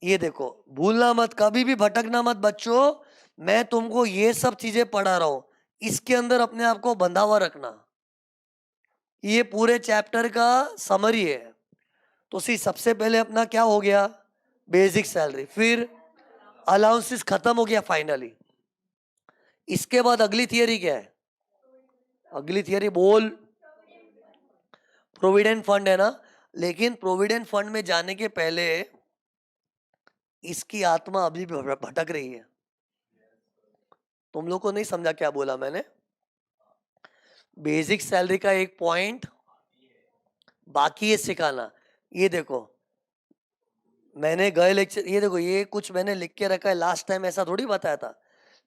ये देखो, भूलना मत, कभी भी भटकना मत बच्चों। मैं तुमको ये सब चीजें पढ़ा रहा हूं, इसके अंदर अपने आप को बंधा हुआ रखना। ये पूरे चैप्टर का समरी है। तो सी सबसे पहले अपना क्या हो गया, बेसिक सैलरी, फिर अलाउंसेस खत्म हो गया फाइनली। इसके बाद अगली थियरी क्या है, अगली थियरी बोल, प्रोविडेंट फंड है ना। लेकिन प्रोविडेंट फंड में जाने के पहले इसकी आत्मा अभी भी भटक रही है। तुम लोग को नहीं समझा क्या बोला मैंने। बेसिक सैलरी का एक पॉइंट बाकी है सिखाना। ये देखो, मैंने गए लेक्चर, ये देखो ये कुछ मैंने लिख के रखा है, लास्ट टाइम ऐसा थोड़ी बताया था।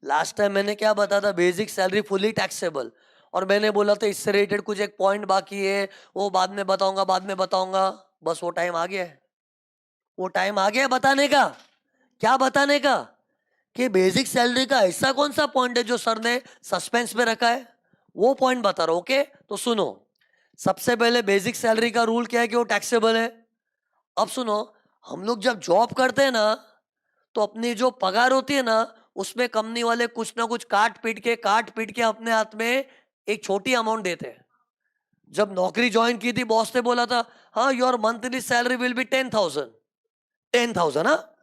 लास्ट टाइम मैंने क्या बताया था, बेसिक सैलरी फुली टैक्सेबल, और मैंने बोला था इससे रिलेटेड कुछ एक पॉइंट बाकी है, वो बाद में बताऊंगा, बाद में बताऊंगा। बस वो टाइम आ गया है, वो टाइम आ गया है बताने का। क्या बताने का, कि बेसिक सैलरी का ऐसा कौन सा पॉइंट है जो सर ने सस्पेंस में रखा है, वो पॉइंट बता रहा हूं। ओके, तो सुनो। सबसे पहले बेसिक सैलरी का रूल क्या है कि वो टैक्सेबल है। अब सुनो, हम लोग जब जॉब करते हैं ना, तो अपनी जो पगार होती है ना, उसमें कंपनी वाले कुछ ना कुछ काट पीट के अपने हाथ में एक छोटी अमाउंट देते हैं। जब नौकरी ज्वाइन की थी, बॉस ने बोला था, हाँ your monthly salary will B 10,000, 10,000 हाँ।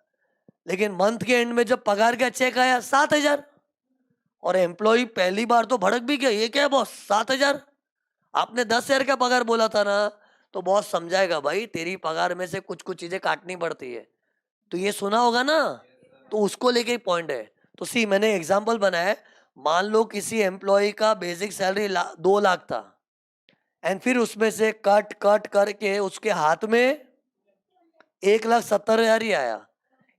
लेकिन मंथ के एंड में जब पगार का चेक आया 7,000, और एम्प्लॉय पहली बार तो भड़क भी गया, ये क्या है बॉस 7,000, आपने 10,000 का पगार बोला था ना। तो बॉस समझाएगा, भाई तेरी पगार में से कुछ कुछ चीजें काटनी पड़ती है, तो ये सुना होगा ना। तो उसको लेके पॉइंट है। तो सी मैंने एग्जांपल बनाया है। मान लो किसी एम्प्लॉय का बेसिक सैलरी 2 लाख था, एंड फिर उसमें से कट कट करके उसके हाथ में 1,70,000 ही आया।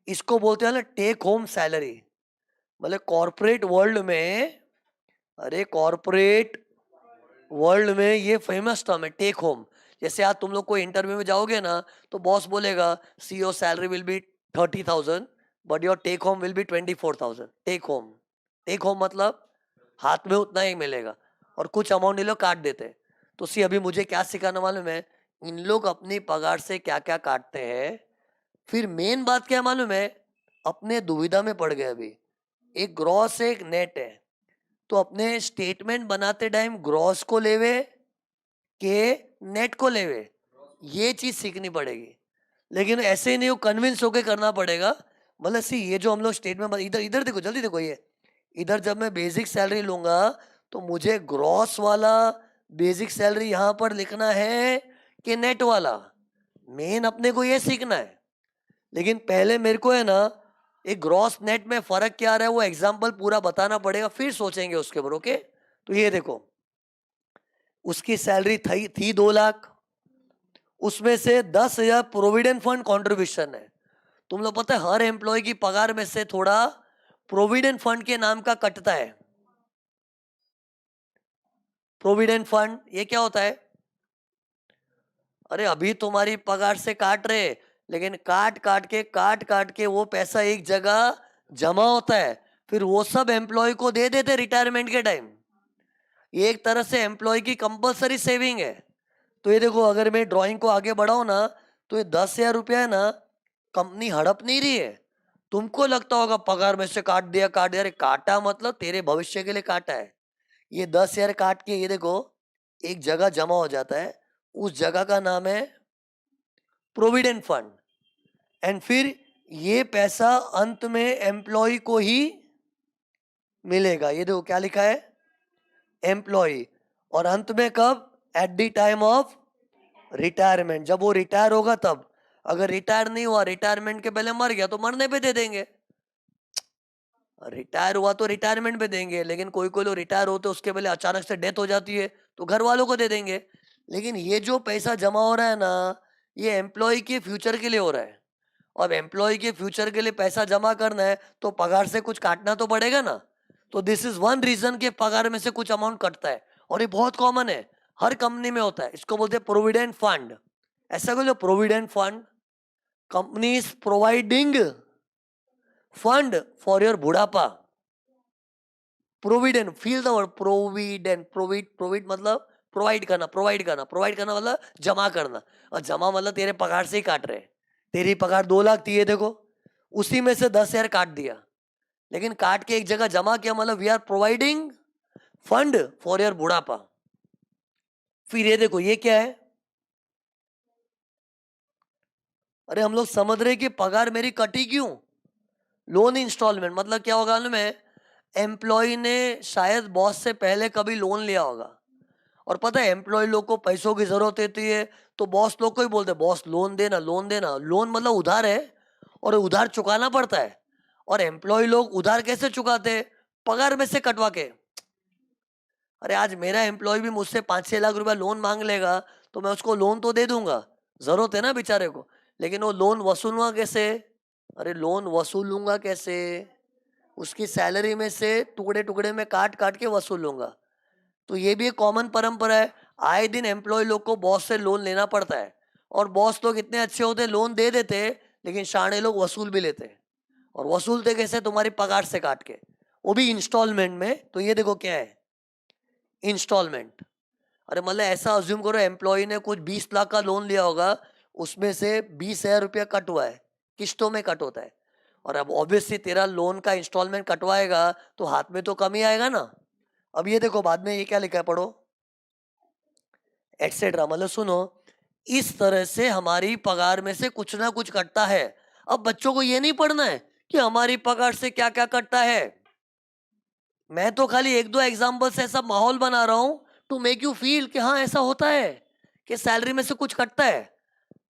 इसको बोलते हैं ना टेक होम सैलरी। मतलब कॉर्पोरेट वर्ल्ड में, अरे कॉर्पोरेट वर्ल्ड में ये फेमस टर्म है टेक होम। जैसे आज तुम लोग को इंटरव्यू में जाओगे ना, तो बॉस बोलेगा CEO salary will be 30,000, but your take home will be 24,000। Take home, take home मतलब हाथ में उतना ही मिलेगा, और कुछ अमाउंट ये लोग काट देते हैं। तो सी अभी मुझे क्या सिखाना मालूम है, इन लोग अपनी पगार से क्या क्या काटते हैं। फिर मेन बात क्या मालूम है, अपने दुविधा में पड़ गए अभी। एक ग्रॉस है, एक नेट है। तो अपने स्टेटमेंट बनाते टाइम ग्रॉस को लेवे के नेट को लेवे, ये चीज सीखनी पड़ेगी। लेकिन ऐसे ही नहीं, वो कन्विंस होके करना पड़ेगा। मतलब सी ये जो हम लोग स्टेटमेंट, इधर इधर देखो, जल्दी देखो, ये इधर जब मैं बेसिक सैलरी लूंगा, तो मुझे ग्रॉस वाला बेसिक सैलरी यहां पर लिखना है कि नेट वाला, मेन अपने को ये सीखना है। लेकिन पहले मेरे को है ना, एक ग्रॉस नेट में फर्क क्या आ रहा है वो एग्जांपल पूरा बताना पड़ेगा, फिर सोचेंगे उसके ऊपर। ओके, तो ये देखो, उसकी सैलरी थी 2 लाख, उसमें से 10,000 प्रोविडेंट फंड कंट्रीब्यूशन है। तुम लोग पता है हर एम्प्लॉय की पगार में से थोड़ा प्रोविडेंट फंड के नाम का कटता है। प्रोविडेंट फंड ये क्या होता है, अरे अभी तुम्हारी पगार से काट रहे, लेकिन काट काट के वो पैसा एक जगह जमा होता है, फिर वो सब एम्प्लॉय को दे देते रिटायरमेंट के टाइम। ये एक तरह से एम्प्लॉय की कंपलसरी सेविंग है। तो ये देखो, अगर मैं ड्राइंग को आगे बढ़ाऊं ना, तो ये 10,000 रुपया है ना, कंपनी हड़प नहीं रही है। तुमको लगता होगा पगार में से काट दिया, अरे काटा मतलब तेरे भविष्य के लिए काटा है। ये 10,000 काट के ये देखो एक जगह जमा हो जाता है, उस जगह का नाम है प्रोविडेंट फंड। एंड फिर ये पैसा अंत में एम्प्लॉय को ही मिलेगा। ये देखो क्या लिखा है, एम्प्लॉय, और अंत में कब, at the time of retirement, जब वो रिटायर होगा तब। अगर रिटायर नहीं हुआ, रिटायरमेंट के पहले मर गया, तो मरने पे दे देंगे। रिटायर हुआ तो रिटायरमेंट पे देंगे, लेकिन कोई कोई लोग रिटायर होते उसके पहले अचानक से डेथ हो जाती है, तो घर वालों को दे देंगे। लेकिन ये जो पैसा जमा हो रहा है ना, ये एम्प्लॉय के फ्यूचर के लिए हो रहा है। अब एम्प्लॉय के फ्यूचर के लिए पैसा जमा करना है, तो पगार से कुछ काटना तो पड़ेगा ना। तो दिस इज वन रीजन के पगार में से कुछ अमाउंट कटता है, और ये बहुत कॉमन है, हर कंपनी में होता है। इसको बोलते हैं प्रोविडेंट फंड। ऐसा बोलो, provident fund, company is providing fund for your बुढ़ापा। Provident, feel the word provident, provide मतलब प्रोवाइड करना मतलब जमा करना। और जमा मतलब तेरे पगार से ही काट रहे हैं। तेरी पगार 2 लाख थी, ये देखो उसी में से 10,000 काट दिया, लेकिन काट के एक जगह जमा किया, मतलब we are providing fund for your बुढ़ापा। फिर ये देखो, ये क्या है? अरे हम लोग समझ रहे कि पगार मेरी कटी क्यों? लोन इंस्टॉलमेंट मतलब क्या होगा में, एम्प्लॉय ने शायद बॉस से पहले कभी लोन लिया होगा, और पता है एम्प्लॉय लोग को पैसों की जरूरत होती है, तो बॉस लोग को ही बोलते बॉस लोन देना, लोन देना। लोन मतलब उधार है, और उधार चुकाना पड़ता है। और एम्प्लॉय लोग उधार कैसे चुकाते हैं? पगार में से कटवा के। अरे आज मेरा एम्प्लॉय भी मुझसे 5-6 लाख रुपया लोन मांग लेगा, तो मैं उसको लोन तो दे दूंगा, जरूरत है ना बेचारे को, लेकिन वो लोन वसूलूंगा कैसे? अरे लोन वसूलूंगा कैसे? उसकी सैलरी में से टुकड़े टुकड़े में काट काट के वसूलूंगा। तो ये भी एक कॉमन परंपरा है, आए दिन एम्प्लॉय लोग को बॉस से लोन लेना पड़ता है, और बॉस लोग इतने अच्छे होते हैं, लोन दे देते हैं, लेकिन शाणे लोग वसूल भी लेते हैं। और वसूलते कैसे? तुम्हारी पगार से काट के, वो भी इंस्टॉलमेंट में। तो ये देखो क्या है, इंस्टॉलमेंट। अरे मतलब ऐसा अज्यूम करो एम्प्लॉय ने कुछ 20 लाख का लोन लिया होगा, उसमें से 20,000 रुपया कट हुआ है, किस्तों में कट होता है। और अब ऑब्वियसली तेरा लोन का इंस्टॉलमेंट कटवाएगा तो हाथ में तो कम ही आएगा ना। अब ये देखो बाद में ये क्या लिखा है, पढ़ो, एक्सेट्रा। मतलब सुनो, इस तरह से हमारी पगार में से कुछ ना कुछ कटता है। अब बच्चों को ये नहीं पढ़ना है कि हमारी पगार से क्या क्या कटता है, मैं तो खाली एक दो एग्जाम्पल से ऐसा माहौल बना रहा हूं टू मेक यू फील कि हाँ ऐसा होता है, कि सैलरी में से कुछ कटता है।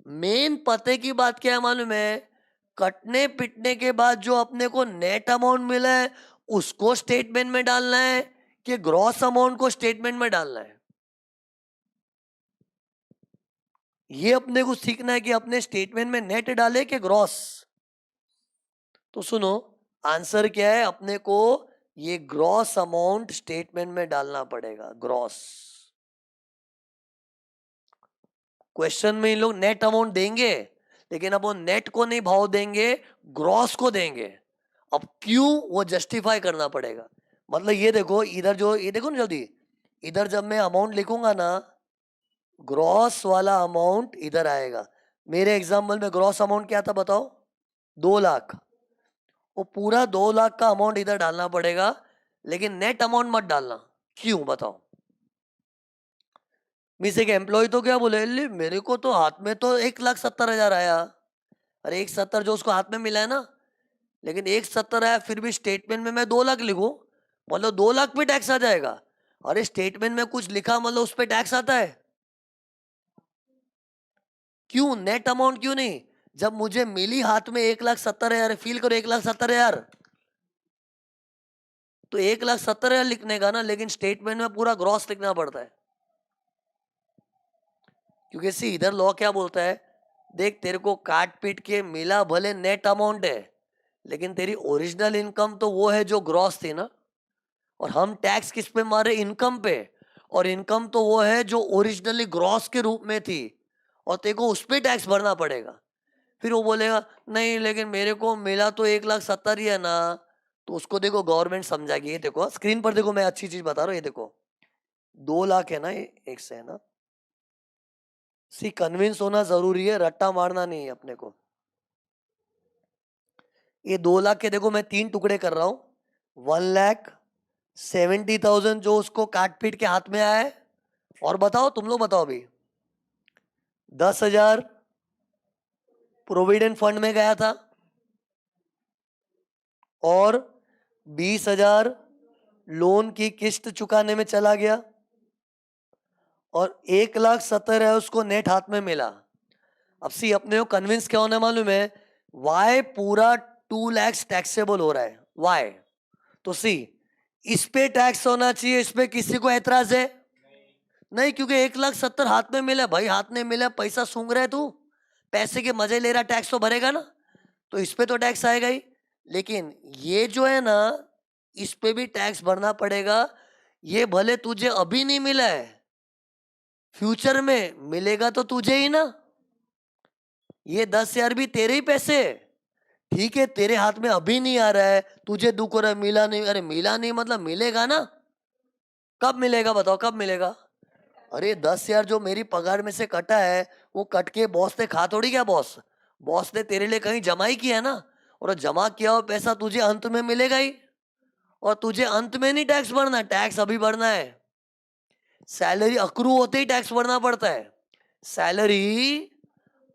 मेन पते की बात क्या है मालूम है? कटने पिटने के बाद जो अपने को नेट अमाउंट मिला है, उसको स्टेटमेंट में डालना है, कि ग्रॉस अमाउंट को स्टेटमेंट में डालना है? ये अपने को सीखना है कि अपने स्टेटमेंट में नेट डाले कि ग्रॉस। तो सुनो, आंसर क्या है अपने को? ये ग्रॉस अमाउंट स्टेटमेंट में डालना पड़ेगा, ग्रॉस। क्वेश्चन में इन लोग नेट अमाउंट देंगे, लेकिन अब वो नेट को नहीं भाव देंगे, ग्रॉस को देंगे। अब क्यों, वो जस्टिफाई करना पड़ेगा। मतलब ये देखो, इधर जो ये देखो ना जल्दी, इधर जब मैं अमाउंट लिखूंगा ना, ग्रॉस वाला अमाउंट इधर आएगा। मेरे एग्जाम्पल में ग्रॉस अमाउंट क्या था बताओ? 2 लाख। वो पूरा 2 लाख का अमाउंट इधर डालना पड़ेगा, लेकिन नेट अमाउंट मत डालना। क्यों बताओ? मीस एक एम्प्लॉय तो क्या बोले, ले मेरे को तो हाथ में तो 1,70,000 आया। अरे 1,70,000 जो उसको हाथ में मिला है ना, लेकिन 1,70,000 आया, फिर भी स्टेटमेंट में मैं 2 लाख लिखूं, मतलब 2 लाख पे टैक्स आ जाएगा। अरे स्टेटमेंट में कुछ लिखा मतलब उस पर टैक्स आता है। क्यों नेट अमाउंट क्यों नहीं? जब मुझे मिली हाथ में 1,70,000, फील करो 1,70,000, तो 1,70,000 लिखने का ना, लेकिन स्टेटमेंट में पूरा ग्रॉस लिखना पड़ता है। क्योंकि सी इधर लॉ क्या बोलता है, देख तेरे को काट पीट के मिला भले नेट अमाउंट है, लेकिन तेरी ओरिजिनल इनकम तो वो है जो ग्रॉस थी ना। और हम टैक्स किस पे मारे? इनकम पे। और इनकम तो वो है जो ओरिजिनली ग्रॉस के रूप में थी, और तेरे को उस पर टैक्स भरना पड़ेगा। फिर वो बोलेगा नहीं लेकिन मेरे को मिला तो 1,70,000 ही है ना, तो उसको देखो गवर्नमेंट समझाएगी। ये देखो स्क्रीन पर देखो, मैं अच्छी चीज बता रहा हूँ, ये देखो 2 लाख है ना, ये एक से है ना। सी कन्विंस होना जरूरी है, रट्टा मारना नहीं है अपने को। ये 2 लाख के देखो मैं 3 टुकड़े कर रहा हूं, 1,70,000 जो उसको काट पीट के हाथ में आया है, और बताओ तुम लोग बताओ अभी, 10,000 प्रोविडेंट फंड में गया था, और 20,000 लोन की किस्त चुकाने में चला गया, और 1,70,000 है उसको नेट हाथ में मिला। अब सी अपने को कन्विंस क्या होना मालूम है? वाई पूरा 2 लाख टैक्सेबल हो रहा है, वाई? तो सी इस पे टैक्स होना चाहिए, इस पे किसी को ऐतराज है? नहीं, क्योंकि 1,70,000 हाथ में मिला भाई, हाथ में मिला पैसा सूंघ रहा है तू, पैसे के मजे ले रहा, टैक्स तो भरेगा ना, तो इस पे तो टैक्स आएगा ही। लेकिन ये जो है ना, इस पे भी टैक्स भरना पड़ेगा। ये भले तुझे अभी नहीं मिला है, फ्यूचर में मिलेगा तो तुझे ही ना। ये 10,000 भी तेरे ही पैसे है, ठीक है, तेरे हाथ में अभी नहीं आ रहा है, तुझे दुख हो रहा है मिला नहीं, अरे मिला नहीं मतलब मिलेगा ना। कब मिलेगा बताओ, कब मिलेगा? अरे 10,000 जो मेरी पगार में से कटा है, वो कट के बॉस ने खा थोड़ी क्या? बॉस बॉस ने तेरे लिए कहीं जमा ही किया ना, और जमा किया हुआ पैसा तुझे अंत में मिलेगा ही, और तुझे अंत में नहीं टैक्स भरना, टैक्स अभी भरना है। सैलरी अक्रू होते ही टैक्स भरना पड़ता है, सैलरी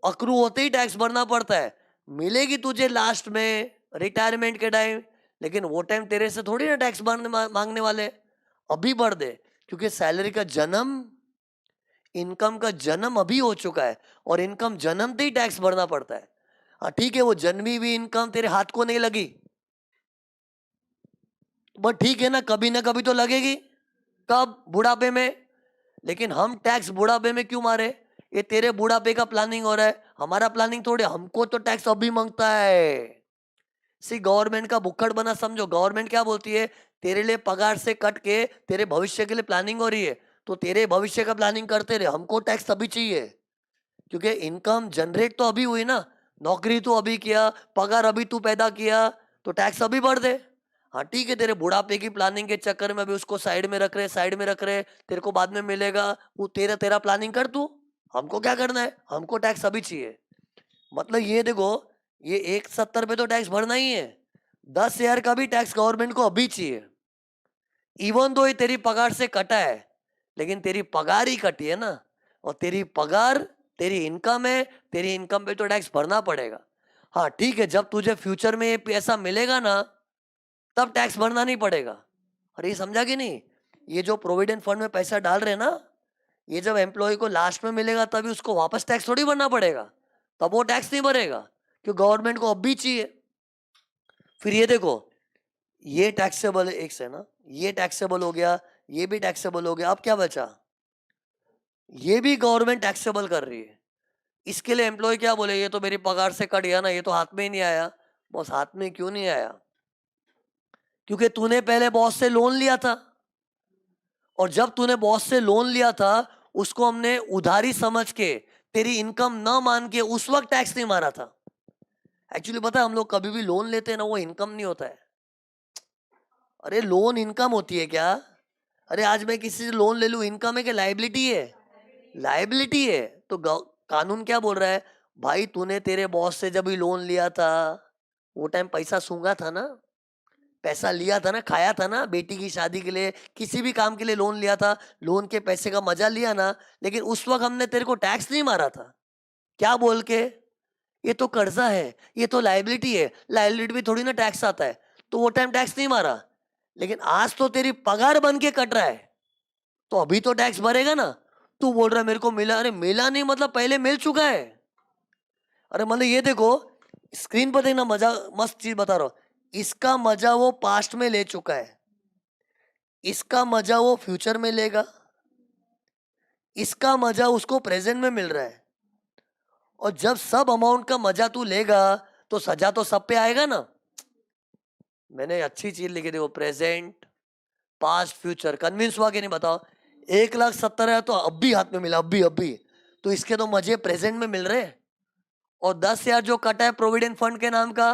अक्रू होते ही टैक्स भरना पड़ता है। मिलेगी तुझे लास्ट में रिटायरमेंट के टाइम, लेकिन वो टाइम तेरे से थोड़ी ना टैक्स मांगने वाले। अभी भर दे, क्योंकि सैलरी का जन्म, इनकम का जन्म अभी हो चुका है, और इनकम जन्मते ही टैक्स भरना पड़ता है। हाँ ठीक है, वो जन्मी हुई इनकम तेरे हाथ को नहीं लगी, बट ठीक है ना कभी तो लगेगी। कब? बुढ़ापे में। लेकिन हम टैक्स बुढ़ापे में क्यों मारे? ये तेरे बुढ़ापे का प्लानिंग हो रहा है, हमारा प्लानिंग थोड़े। हमको तो टैक्स अभी मांगता है। सी गवर्नमेंट का बुक्कड़ बना समझो। गवर्नमेंट क्या बोलती है, तेरे लिए पगार से कट के तेरे भविष्य के लिए प्लानिंग हो रही है, तो तेरे भविष्य का प्लानिंग करते रहे। हमको टैक्स अभी चाहिए, क्योंकि इनकम जनरेट तो अभी हुई ना, नौकरी तो अभी किया, पगार अभी तू पैदा किया, तो टैक्स अभी भर दे। हाँ ठीक है, तेरे बुढ़ापे की प्लानिंग के चक्कर में अभी उसको साइड में रख रहे, साइड में रख रहे, तेरे को बाद में मिलेगा, वो तेरा तेरा प्लानिंग कर तू। हमको क्या करना है, हमको टैक्स अभी चाहिए। मतलब ये देखो, ये 170 पे तो टैक्स भरना ही है, 10,000 का भी टैक्स गवर्नमेंट को अभी चाहिए। इवन दो ये तेरी पगार से कटा है, लेकिन तेरी पगार ही कटी है ना, और तेरी पगार तेरी इनकम है, तेरी इनकम पे तो टैक्स भरना पड़ेगा। हाँ ठीक है, जब तुझे फ्यूचर में ये पैसा मिलेगा ना, तब टैक्स भरना नहीं पड़ेगा। अरे ये समझा कि नहीं? ये जो प्रोविडेंट फंड में पैसा डाल रहे हैं ना, ये जब एम्प्लॉय को लास्ट में मिलेगा तभी उसको वापस टैक्स थोड़ी भरना पड़ेगा, तब वो टैक्स नहीं भरेगा, क्योंकि गवर्नमेंट को अब भी चाहिए। फिर ये देखो, ये टैक्सेबल है एक से ना, ये टैक्सेबल हो गया, ये भी टैक्सेबल हो गया, अब क्या बचा? ये भी गवर्नमेंट टैक्सेबल कर रही है। इसके लिए एम्प्लॉय क्या बोले, ये तो मेरी पगार से कट गया ना, ये तो हाथ में ही नहीं आया। बॉस, हाथ में क्यों नहीं आया? क्योंकि तूने पहले बॉस से लोन लिया था, और जब तूने बॉस से लोन लिया था, उसको हमने उधारी समझ के, तेरी इनकम ना मान के उस वक्त टैक्स नहीं मारा था। एक्चुअली पता है, हम लोग कभी भी लोन लेते हैं ना, वो इनकम नहीं होता है। अरे लोन इनकम होती है क्या? अरे आज मैं किसी से लोन ले लूं, इनकम है कि लाइबिलिटी है? लाइबिलिटी है। तो कानून क्या बोल रहा है, भाई तूने तेरे बॉस से जब भी लोन लिया था, वो टाइम पैसा सूंघा था ना, पैसा लिया था ना, खाया था ना, बेटी की शादी के लिए, किसी भी काम के लिए लोन लिया था, लोन के पैसे का मजा लिया ना, लेकिन उस वक्त हमने तेरे को टैक्स नहीं मारा था। क्या बोल के? ये तो कर्जा है, ये तो लाइबिलिटी है, लाइबिलिटी भी थोड़ी ना टैक्स आता है, तो वो टाइम टैक्स नहीं मारा। लेकिन आज तो तेरी पगार बन के कट रहा है, तो अभी तो टैक्स भरेगा ना। तू बोल रहा है मेरे को मिला, अरे मिला नहीं मतलब पहले मिल चुका है। अरे मतलब ये देखो, स्क्रीन पर देखना, मजा, मस्त चीज बता रहा हूं। इसका मजा वो पास्ट में ले चुका है, इसका मजा वो फ्यूचर में लेगा, इसका मजा उसको प्रेजेंट में मिल रहा है। और जब सब अमाउंट का मजा तू लेगा, तो सजा तो सब पे आएगा ना। मैंने अच्छी चीज लिखी थी, वो प्रेजेंट, पास्ट, फ्यूचर। कन्विंस हुआ कि नहीं बताओ? 1,70,000 है तो अभी हाथ में मिला, अभी अभी, तो इसके तो मजे प्रेजेंट में मिल रहे हैं। और 10,000 जो कटा है प्रोविडेंट फंड के नाम का,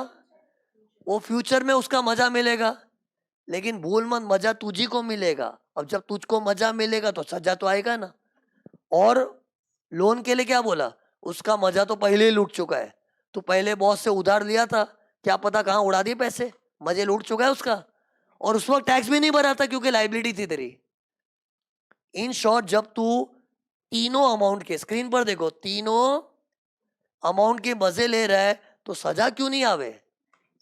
वो फ्यूचर में उसका मजा मिलेगा। लेकिन भूल मत, मजा तुझी को मिलेगा। अब जब तुझको मजा मिलेगा तो सजा तो आएगा ना। और लोन के लिए क्या बोला, उसका मजा तो पहले ही लूट चुका है। तू पहले बॉस से उधार लिया था, क्या पता कहाँ उड़ा दिए पैसे, मजे लूट चुका है उसका। और उस वक्त टैक्स भी नहीं भरा था, क्योंकि लाइबिलिटी थी तेरी। इन शॉर्ट, जब तू तीनों अमाउंट के, स्क्रीन पर देखो, तीनों अमाउंट के मजे ले रहा है, तो सजा क्यों नहीं आवे?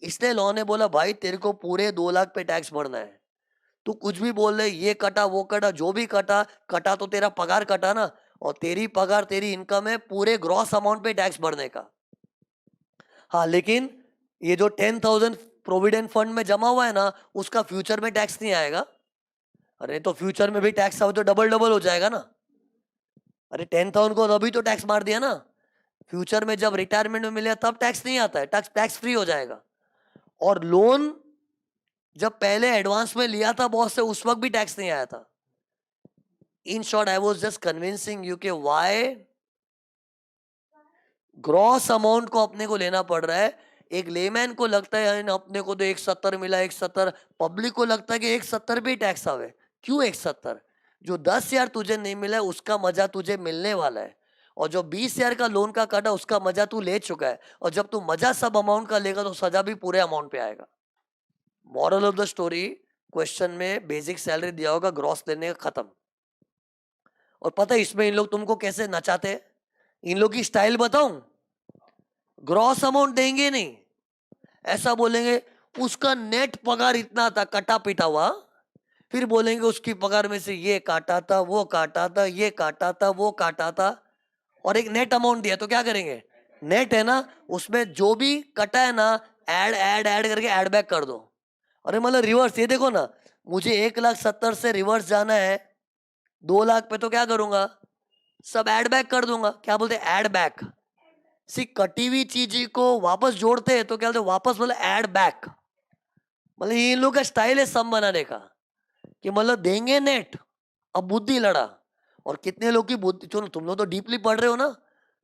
इसलिए लॉ ने बोला भाई तेरे को पूरे 2 लाख पे टैक्स भरना है। तू कुछ भी बोल रहे, ये कटा वो कटा, जो भी कटा, कटा तो तेरा पगार कटा ना, और तेरी पगार तेरी इनकम है, पूरे ग्रॉस अमाउंट पे टैक्स भरने का। हाँ लेकिन ये जो 10,000 प्रोविडेंट फंड में जमा हुआ है ना, उसका फ्यूचर में टैक्स नहीं आएगा। अरे तो फ्यूचर में भी टैक्स आवे तो डबल डबल हो जाएगा ना। अरे 10,000 को अभी तो टैक्स मार दिया ना, फ्यूचर में जब रिटायरमेंट में मिलेगा तब टैक्स नहीं आता है, टैक्स टैक्स फ्री हो जाएगा। और लोन जब पहले एडवांस में लिया था बॉस से, उस वक्त भी टैक्स नहीं आया था। In short, I was just convincing you के व्हाई ग्रॉस अमाउंट को अपने को लेना पड़ रहा है। एक लेमैन को लगता है अपने को तो 170 मिला, 170, पब्लिक को लगता है कि 170 पे टैक्स आवे। क्यों 170? जो 10,000 तुझे नहीं मिला है, उसका मजा तुझे मिलने वाला है। और जो 20,000 का लोन का काटा उसका मजा तू ले चुका है, और जब तू मजा सब अमाउंट का लेगा तो सजा भी पूरे अमाउंट पे आएगा। Moral of the story, question में बेसिक सैलरी दिया होगा, ग्रॉस लेने का खत्म। और पता है इसमें इन लोग तुमको कैसे नचाते हैं? इन लोग की स्टाइल बताऊं? ग्रॉस अमाउंट देंगे नहीं, ऐसा बोलेंगे उसका नेट पगार इतना था कटा पिटा हुआ, फिर बोलेंगे उसकी पगार में से ये काटा था, वो काटा था, ये काटा था, वो काटा था, और एक नेट अमाउंट दिया तो क्या करेंगे? नेट है ना, उसमें जो भी कटा है ना, ऐड ऐड ऐड करके ऐड बैक कर दो। अरे मतलब रिवर्स, ये देखो ना, मुझे 1,70,000 से रिवर्स जाना है 2 लाख पे, तो क्या करूंगा? सब ऐड बैक कर दूंगा। क्या बोलते हैं? Add back. सी कटी हुई चीज को वापस जोड़ते हैं तो क्या बोलते हैं? वापस मतलब ऐड बैक। मतलब ये इन लोग का स्टाइल है सम बनाने का, कि मतलब देंगे नेट, अब बुद्धि लड़ा। और कितने लोग की बुद्धि, चलो तुम लोग तो डीपली पढ़ रहे हो ना,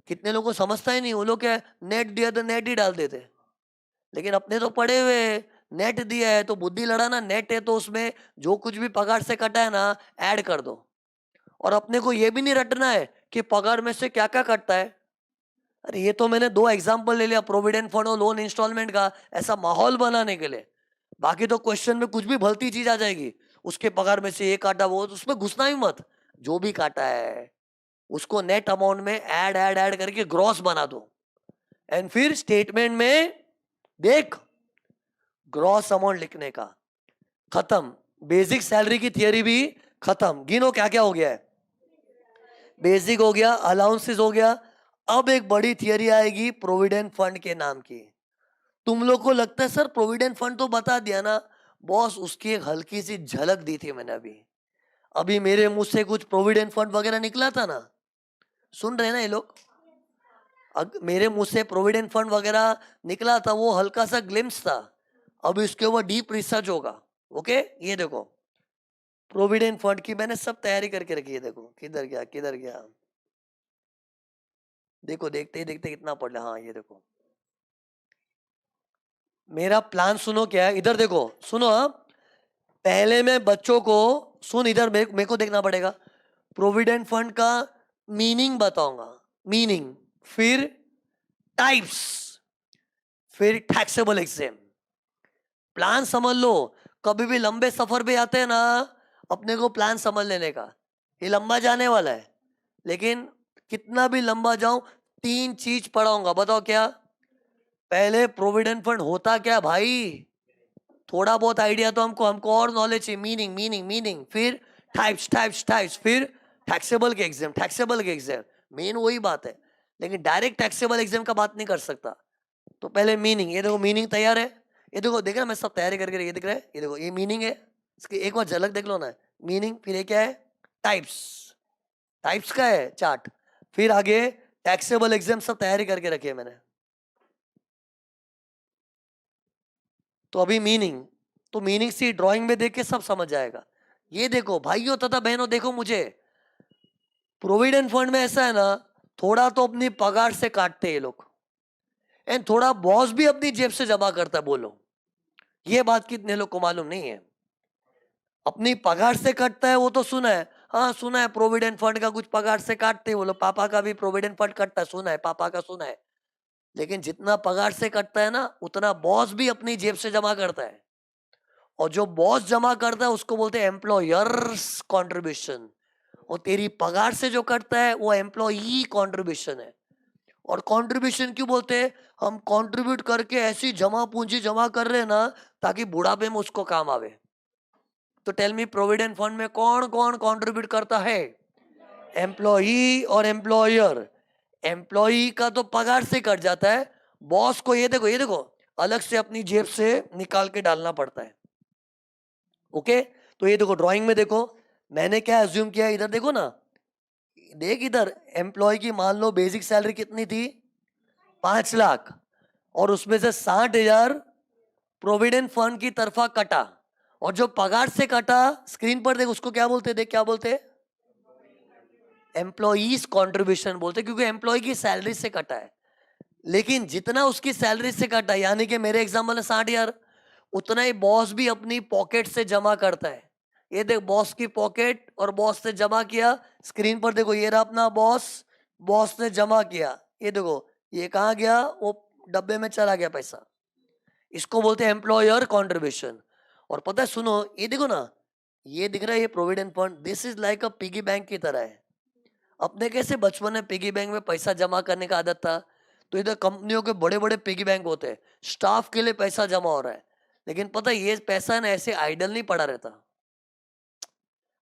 कितने लोगों को समझता ही नहीं, वो लोग क्या नेट दिया तो नेट ही डाल देते। लेकिन अपने तो पढ़े हुए, नेट दिया है तो बुद्धि लड़ाना, नेट है तो उसमें जो कुछ भी पगार से कटा है ना ऐड कर दो। और अपने को ये भी नहीं रटना है कि पगार में से क्या क्या कटता है। अरे ये तो मैंने 2 एग्जांपल ले लिया, प्रोविडेंट फंड और लोन इंस्टॉलमेंट का, ऐसा माहौल बनाने के लिए। बाकी तो क्वेश्चन में कुछ भी भलती चीज आ जाएगी, उसके पगार में से ये काटा, वो, उसमें घुसना ही मत। जो भी काटा है उसको नेट अमाउंट में ऐड ऐड ऐड करके ग्रॉस बना दो, एंड फिर स्टेटमेंट में देख ग्रॉस अमाउंट लिखने का। खत्म। बेसिक सैलरी की थियरी भी खत्म। गिनो क्या क्या हो गया है। बेसिक हो गया, अलाउंसेस हो गया। अब एक बड़ी थियरी आएगी प्रोविडेंट फंड के नाम की। तुम लोग को लगता है सर प्रोविडेंट फंड तो बता दिया ना बॉस, उसकी एक हल्की सी झलक दी थी मैंने अभी। अभी मेरे मुंह से कुछ प्रोविडेंट फंड वगैरह निकला था ना, सुन रहे ना ये लोग? मेरे मुंह से प्रोविडेंट फंड वगैरह निकला था, वो हल्का सा ग्लिम्स था। अब इसके ऊपर डीप रिसर्च होगा। ओके, ये देखो प्रोविडेंट फंड की मैंने सब तैयारी करके रखी है। देखो किधर गया किधर गया, देखो देखते ही देखते कितना पढ़ लिया। हाँ ये देखो मेरा प्लान, सुनो क्या है इधर, देखो सुनो। हाँ, पहले मैं बच्चों को, सुन इधर, मेरे को देखना पड़ेगा। प्रोविडेंट फंड का मीनिंग बताऊंगा, मीनिंग, फिर टाइप्स, फिर टैक्सेबल एग्जाम। प्लान समझ लो। कभी भी लंबे सफर पे आते हैं ना, अपने को प्लान समझ लेने का। ये लंबा जाने वाला है, लेकिन कितना भी लंबा जाऊं 3 चीज पढ़ाऊंगा। बताओ क्या? पहले प्रोविडेंट फंड होता क्या भाई, थोड़ा बहुत आइडिया तो हमको हमको और नॉलेज चाहिए। मीनिंग मीनिंग मीनिंग, फिर टाइप्स टाइप्स टाइप्स, फिर टैक्सेबल के एग्जाम, टैक्सेबल के एग्जाम। मेन वही बात है, लेकिन डायरेक्ट टैक्सेबल एग्जाम का बात नहीं कर सकता। तो पहले मीनिंग, ये देखो मीनिंग तैयार है। ये देखो, देख रहा मैं सब तैयारी करके, ये दिख रहा है, ये देखो ये मीनिंग है। इसकी एक बार झलक देख लो ना। मीनिंग, फिर ये क्या है? टाइप्स। टाइप्स का है चार्ट। फिर आगे टैक्सेबल एग्जाम, सब तैयारी करके रखी है मैंने। तो अभी मीनिंग, तो मीनिंग सी ड्राइंग में देख के सब समझ जाएगा। ये देखो भाइयों तथा बहनों, देखो मुझे, प्रोविडेंट फंड में ऐसा है ना, थोड़ा तो अपनी पगार से काटते हैं ये लोग, एंड थोड़ा बॉस भी अपनी जेब से जमा करता है। बोलो ये बात कितने लोग को मालूम नहीं है? अपनी पगार से कटता है वो तो सुना है। हाँ सुना है, प्रोविडेंट फंड का कुछ पगार से काटते हैं वो लोग। पापा का भी प्रोविडेंट फंड कटता है, सुना है, पापा का सुना है। लेकिन जितना पगार से कटता है ना, उतना बॉस भी अपनी जेब से जमा करता है। और जो बॉस जमा करता है उसको बोलते हैं एम्प्लॉयर्स कॉन्ट्रीब्यूशन, और तेरी पगार से जो कटता है वो एम्प्लॉई कॉन्ट्रीब्यूशन है। और कंट्रीब्यूशन क्यों बोलते हैं? हम कंट्रीब्यूट करके ऐसी जमा पूंजी जमा कर रहे हैं ना, ताकि बुढ़ापे में उसको काम आवे। तो टेल मी, प्रोविडेंट फंड में कौन कौन कंट्रीब्यूट करता है? एम्प्लॉई और एम्प्लॉयर। एम्प्लॉई का तो पगार से कट जाता है, बॉस को ये देखो, ये देखो, अलग से अपनी जेब से निकाल के डालना पड़ता है। ओके, तो ये देखो ड्राइंग में देखो, मैंने क्या एज्यूम किया, इधर देखो ना, देख इधर, एम्प्लॉय की मान लो बेसिक सैलरी कितनी थी? 5 लाख, और उसमें से 60,000 प्रोविडेंट फंड की तरफा कटा। और जो पगार से कटा, स्क्रीन पर देख, उसको क्या बोलते? देख क्या बोलते? एम्प्लॉईज कंट्रीब्यूशन बोलते, क्योंकि एम्प्लॉय की सैलरी से कटा है। लेकिन जितना उसकी सैलरी से कटा, यानी कि मेरे एग्जाम्पल में 60,000, उतना ही बॉस भी अपनी पॉकेट से जमा करता है। ये देख, बॉस की पॉकेट और बॉस से जमा किया। स्क्रीन पर देखो, ये रहा अपना बॉस, बॉस ने जमा किया, ये देखो ये कहाँ गया, वो डब्बे में चला गया पैसा। इसको बोलते हैं एम्प्लॉयर कॉन्ट्रीब्यूशन। और पता है, सुनो ये देखो ना, ये दिख रहा है ये provident fund, this is like a piggy bank की तरह है। अपने कैसे बचपन में पिगी बैंक में पैसा जमा करने का आदत था, तो इधर कंपनियों के बड़े बड़े पिगी बैंक होते हैं, स्टाफ के लिए पैसा जमा हो रहा है। लेकिन पता है ये पैसा ना ऐसे आइडल नहीं पड़ा रहता।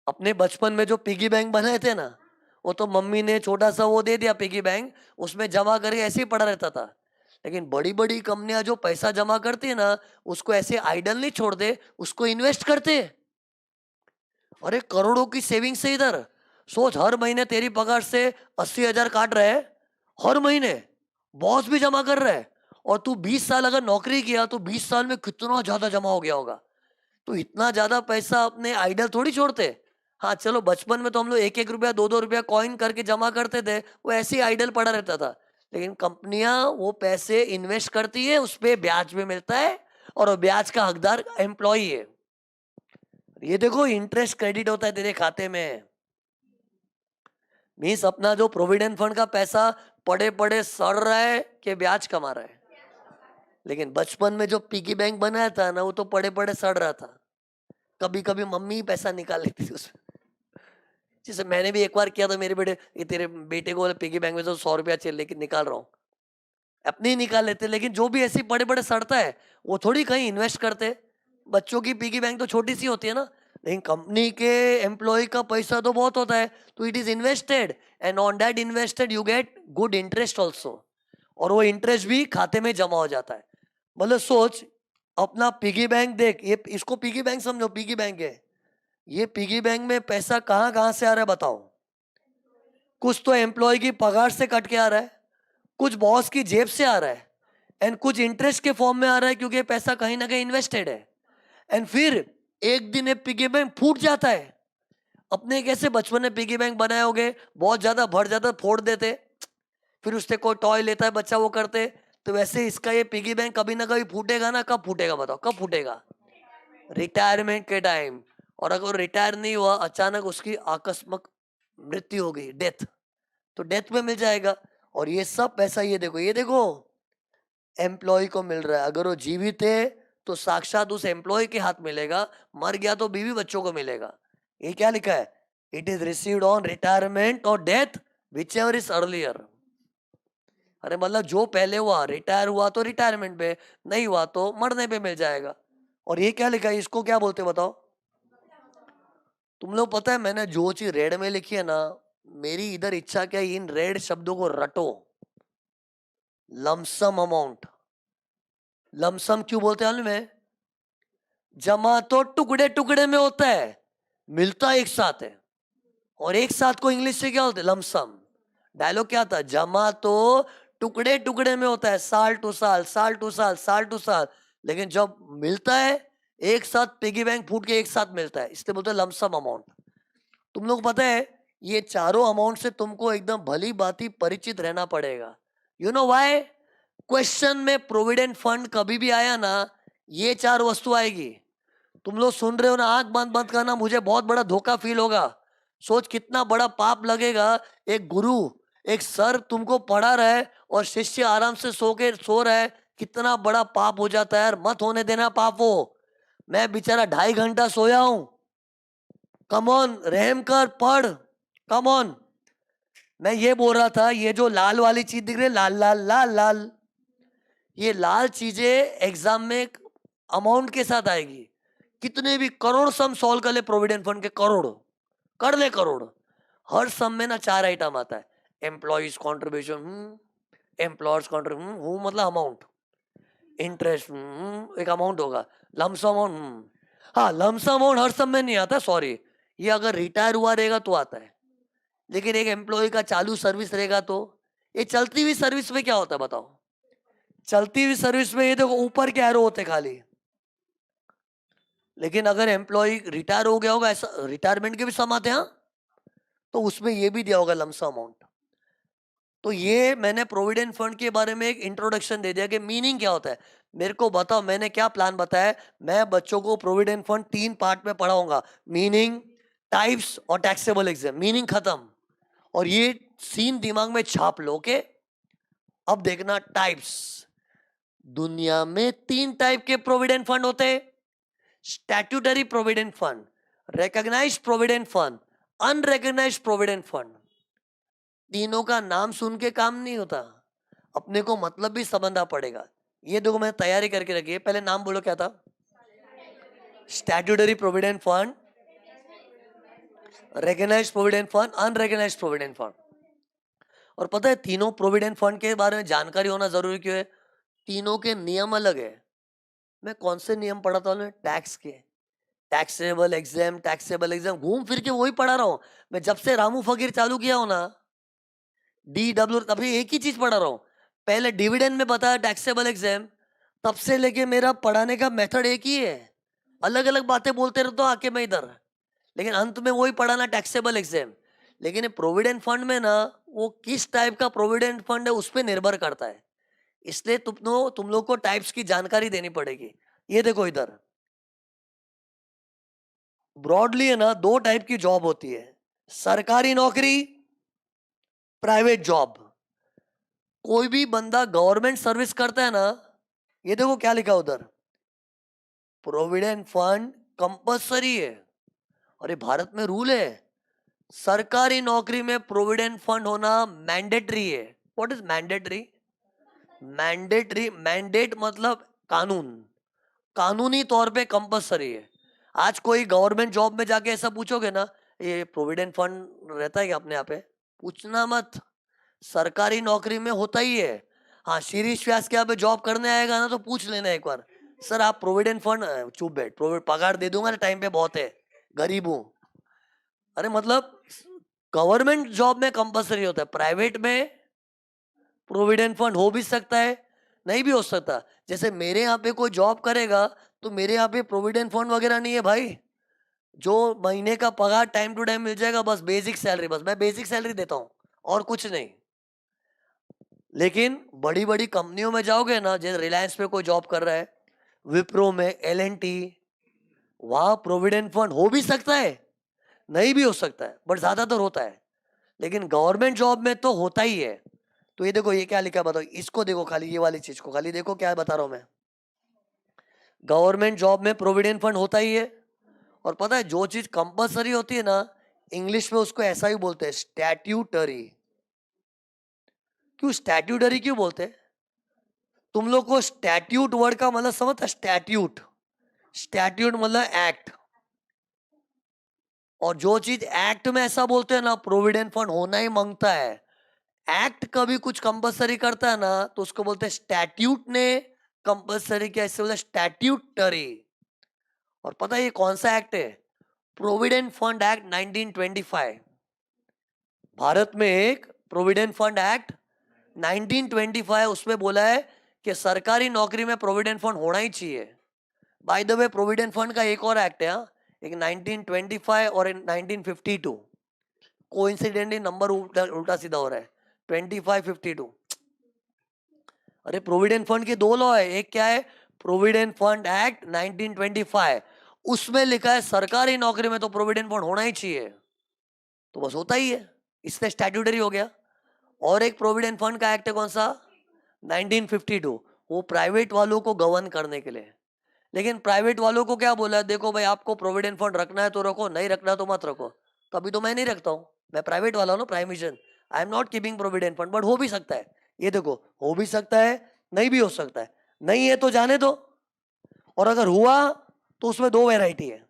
अपने बचपन में जो पिगी बैंक बनाए थे ना, वो तो मम्मी ने छोटा सा वो दे दिया पिगी बैंक, उसमें जमा करके ऐसे ही पड़ा रहता था। लेकिन बड़ी बड़ी कंपनियां जो पैसा जमा करती है ना, उसको ऐसे आइडल नहीं छोड़ते, उसको इन्वेस्ट करते हैं। अरे करोड़ों की सेविंग से इधर सोच, हर महीने तेरी पगार से 80,000 काट रहे हैं, हर महीने बॉस भी जमा कर रहा है। और तू 20 साल अगर नौकरी किया तो 20 साल में कितना ज्यादा जमा हो गया होगा। तो इतना ज्यादा पैसा अपने आइडल थोड़ी छोड़ते। हाँ चलो, बचपन में तो हम लोग 1-1 रुपया 2-2 रुपया कॉइन करके जमा करते थे, वो ऐसे ही आइडल पड़ा रहता था। लेकिन कंपनियां वो पैसे इन्वेस्ट करती है, उस पर ब्याज भी मिलता है, और वो ब्याज का हकदार एम्प्लॉई है। ये देखो इंटरेस्ट क्रेडिट होता है तेरे खाते में। मीन्स अपना जो प्रोविडेंट फंड का पैसा पड़े पड़े सड़ रहा है कि ब्याज कमा रहा है। लेकिन बचपन में जो पिगी बैंक बनाया था ना, वो तो पड़े पड़े सड़ रहा था। कभी कभी मम्मी ही पैसा निकाल लेती थी उसमें। जैसे मैंने भी एक बार किया था, मेरे बेटे, ये तेरे बेटे को पिगी बैंक में तो 100 रुपया चाहिए, लेकिन निकाल रहा हूँ, अपने ही निकाल लेते। लेकिन जो भी ऐसे बड़े बड़े सड़ता है, वो थोड़ी कहीं इन्वेस्ट करते। बच्चों की पिगी बैंक तो छोटी सी होती है ना, लेकिन कंपनी के एम्प्लॉय का पैसा तो बहुत होता है, तो it is invested, and on that invested you get good interest also. और वो इंटरेस्ट भी खाते में जमा हो जाता है। मतलब सोच, अपना पिगी बैंक देख, ये इसको पिगी बैंक समझो, पिगी बैंक है ये। पिगी बैंक में पैसा कहाँ कहाँ से आ रहा है बताओ। कुछ तो एम्प्लॉय की पगार से कट के आ रहा है, कुछ बॉस की जेब से आ रहा है, एंड कुछ इंटरेस्ट के फॉर्म में आ रहा है, क्योंकि पैसा कहीं ना कहीं इन्वेस्टेड है। एंड फिर एक दिन ये पिगी बैंक फूट जाता है। अपने कैसे बचपन में पिगी बैंक बनाए होगे, बहुत ज्यादा भर जाता, फोड़ देते, फिर उससे कोई टॉय लेता है बच्चा, वो करते। तो वैसे इसका ये पिगी बैंक कभी ना कभी फूटेगा ना। कब फूटेगा बताओ, कब फूटेगा? रिटायरमेंट के टाइम। और अगर रिटायर नहीं हुआ, अचानक उसकी आकस्मिक मृत्यु हो गई, डेथ, तो डेथ में मिल जाएगा। और ये सब पैसा, ये देखो एम्प्लॉय को मिल रहा है। अगर वो जीवित है तो साक्षात उस एम्प्लॉय के हाथ मिलेगा, मर गया तो बीवी बच्चों को मिलेगा। ये क्या लिखा है? It is received on retirement और death whichever is earlier. अरे मतलब जो पहले हुआ, रिटायर हुआ तो रिटायरमेंट पे, नहीं हुआ तो मरने पे मिल जाएगा। और ये क्या लिखा है, इसको क्या बोलते बताओ? तुम लोग पता है, मैंने जो चीज रेड में लिखी है ना, मेरी इधर इच्छा क्या है, इन रेड शब्दों को रटो। Lump sum amount. लमसम क्यों बोलते हैं में? जमा तो टुकड़े टुकड़े में होता है, मिलता एक साथ है। और एक साथ को इंग्लिश से क्या बोलते हैं? लमसम। डायलॉग क्या था? जमा तो टुकड़े टुकड़े में होता है, साल टू साल, साल टू साल, साल टू साल, लेकिन जब मिलता है एक साथ, पिगी बैंक फूट के एक साथ मिलता है, इसलिए बोलते हैं लमसम अमाउंट। तुम लोग पता है, ये चारों अमाउंट से तुमको एकदम भली भांति परिचित रहना पड़ेगा। You know why? क्वेश्चन में प्रोविडेंट फंड कभी भी आया ना, ये चार वस्तु आएगी। तुम लोग सुन रहे हो ना, आंख बंद बंद करना, मुझे बहुत बड़ा धोखा फील होगा। सोच कितना बड़ा पाप लगेगा। एक गुरु, एक सर तुमको पढ़ा रहा है और शिष्य आराम से सो रहा है, कितना बड़ा पाप हो जाता है यार। मत होने देना पाप वो। मैं बेचारा 2.5 घंटा सोया हूं। कम ऑन, रहम कर, पढ़, कम ऑन। मैं ये बोल रहा था, ये जो लाल वाली चीज दिख रही है, लाल लाल लाल लाल, ये लाल चीजें एग्जाम में अमाउंट के साथ आएगी। कितने भी करोड़ सम सॉल्व कर ले प्रोविडेंट फंड के, करोड़ कर ले करोड़, हर सम में ना 4 आइटम आता है। एम्प्लॉइज कॉन्ट्रीब्यूशन, एम्प्लॉयर्स कॉन्ट्रीब्यूशन, मतलब अमाउंट, इंटरेस्ट, एक अमाउंट होगा, लमसम अमाउंट। हाँ, लमसम अमाउंट हर सम में नहीं आता, सॉरी, ये अगर रिटायर हुआ रहेगा तो आता है। लेकिन एक एम्प्लॉय का चालू सर्विस रहेगा तो। ये चलती हुई सर्विस में क्या होता है बताओ? चलती हुई सर्विस में ये देखो ऊपर के एरो होते खाली। लेकिन अगर एम्प्लॉय रिटायर हो गया होगा, ऐसा रिटायरमेंट के भी सम आते हैं, हाँ, तो उसमें ये भी दिया होगा लमसम अमाउंट। तो ये मैंने प्रोविडेंट फंड के बारे में एक इंट्रोडक्शन दे दिया कि मीनिंग क्या होता है। मेरे को बताओ, मैंने क्या प्लान बताया? मैं बच्चों को प्रोविडेंट फंड 3 पार्ट में पढ़ाऊंगा, मीनिंग, टाइप्स और टैक्सेबल एग्जाम। मीनिंग खत्म, और ये सीन दिमाग में छाप लो के अब देखना टाइप्स। दुनिया में 3 टाइप के प्रोविडेंट फंड होते हैं, statutory provident fund, recognised provident fund, unrecognised provident fund. तीनों का नाम सुन के काम नहीं होता, अपने को मतलब भी समझना पड़ेगा। ये देखो मैंने तैयारी करके रखी है, पहले नाम बोलो क्या था? Statutory provident fund, recognised provident fund, unrecognised provident fund. और पता है तीनों प्रोविडेंट फंड के बारे में जानकारी होना जरूरी क्यों है? तीनों के नियम अलग है। मैं कौन से नियम पढ़ाता हूँ? टैक्स के, टैक्सेबल एग्जाम घूम फिर के वही पढ़ा रहा हूँ मैं। जब से रामू फकीर चालू किया हो ना DW, तभी एक ही चीज पढ़ा रहा हूँ। पहले डिविडेंड में बताया टैक्सेबल एग्जाम, तब से लेके मेरा पढ़ाने का मेथड एक ही है। अलग अलग बातें बोलते रहता हूँ आके मैं इधर, लेकिन अंत में वही पढ़ाना टैक्सेबल एग्जाम। लेकिन प्रोविडेंट फंड में ना वो किस टाइप का प्रोविडेंट फंड है उस पर निर्भर करता है, इसलिए तुम लोग को टाइप्स की जानकारी देनी पड़ेगी। ये देखो इधर ब्रॉडली है ना 2 टाइप की जॉब होती है, सरकारी नौकरी, प्राइवेट जॉब। कोई भी बंदा गवर्नमेंट सर्विस करता है ना, ये देखो क्या लिखा उधर, प्रोविडेंट फंड कंपलसरी है। अरे भारत में रूल है, सरकारी नौकरी में प्रोविडेंट फंड होना मैंडेटरी है। What is mandatory? Mandatory, mandate मतलब कानून, कानूनी तौर पे कंपलसरी है। आज कोई गवर्नमेंट जॉब में जाके ऐसा पूछोगे ना, ये प्रोविडेंट फंड रहता है क्या अपने यहाँ पे? पूछना मत, सरकारी नौकरी में होता ही है। हाँ, शीरीष व्यास के यहाँ पे जॉब करने आएगा ना तो पूछ लेना एक बार, सर आप प्रोविडेंट फंड, चुप बैठ, पगार दे दूंगा ना टाइम पे, बहुत है, गरीब हूँ। अरे मतलब गवर्नमेंट जॉब में कंपलसरी होता है, प्राइवेट में प्रोविडेंट फंड हो भी सकता है, नहीं भी हो सकता। जैसे मेरे यहाँ पे कोई जॉब करेगा तो मेरे यहाँ पे प्रोविडेंट फंड वगैरह नहीं है भाई। जो महीने का पगार टाइम टू टाइम मिल जाएगा, बस बेसिक सैलरी, बस मैं बेसिक सैलरी देता हूँ और कुछ नहीं। लेकिन बड़ी बड़ी कंपनियों में जाओगे ना, जैसे रिलायंस पे कोई जॉब कर रहा है, विप्रो में, L&T, वहां प्रोविडेंट फंड हो भी सकता है, नहीं भी हो सकता है, बट ज्यादातर होता है। लेकिन गवर्नमेंट जॉब में तो होता ही है। तो ये देखो ये क्या लिखा है बताओ, इसको देखो खाली, ये वाली चीज को खाली देखो, क्या बता रहा हूं मैं। गवर्नमेंट जॉब में प्रोविडेंट फंड होता ही है। और पता है जो चीज कंपलसरी होती है ना, इंग्लिश में उसको ऐसा ही बोलते हैं, स्टैट्यूटरी। क्यों स्टैट्यूटरी क्यों बोलते हैं? तुम लोग को स्टैट्यूट वर्ड का मतलब समझता? स्टैट्यूट, स्टैट्यूट मतलब एक्ट। और जो चीज एक्ट में ऐसा बोलते हैं ना, प्रोविडेंट फंड होना ही मांगता है, एक्ट कभी कुछ कंपलसरी करता है ना तो उसको बोलते हैं स्टैट्यूट ने कंपलसरी किया, इससे बोलते स्टैट्यूटरी। और पता है ये कौन सा एक्ट है? Provident fund act 1925। भारत में एक प्रोविडेंट फंड एक्ट 1925, उसमें बोला है कि सरकारी नौकरी में प्रोविडेंट फंड होना ही चाहिए। By the way provident fund का एक और एक्ट है, हाँ, एक 1925 और एक 1952। कोइंसिडेंटली नंबर उल्टा सीधा हो रहा है, 2552। अरे प्रोविडेंट फंड के 2 लॉ है, एक क्या है, प्रोविडेंट फंड एक्ट 1925, उसमें लिखा है सरकारी नौकरी में तो प्रोविडेंट फंड होना ही चाहिए, तो बस होता ही है, इससे स्टैट्यूटरी हो गया। और एक प्रोविडेंट फंड का एक्ट है, कौन सा, 1952, वो प्राइवेट वालों को गवर्न करने के लिए। लेकिन प्राइवेट वालों को क्या बोला है, देखो भाई आपको प्रोविडेंट फंड रखना है तो रखो, नहीं रखना तो मत रखो। तो अभी तो मैं नहीं रखता हूँ, मैं प्राइवेट वाला हूँ ना, prime mission, I am not keeping provident fund, but हो भी सकता है। ये देखो हो भी सकता है, नहीं भी हो सकता है, नहीं है तो जाने दो, और अगर हुआ तो उसमें 2 वैरायटी है।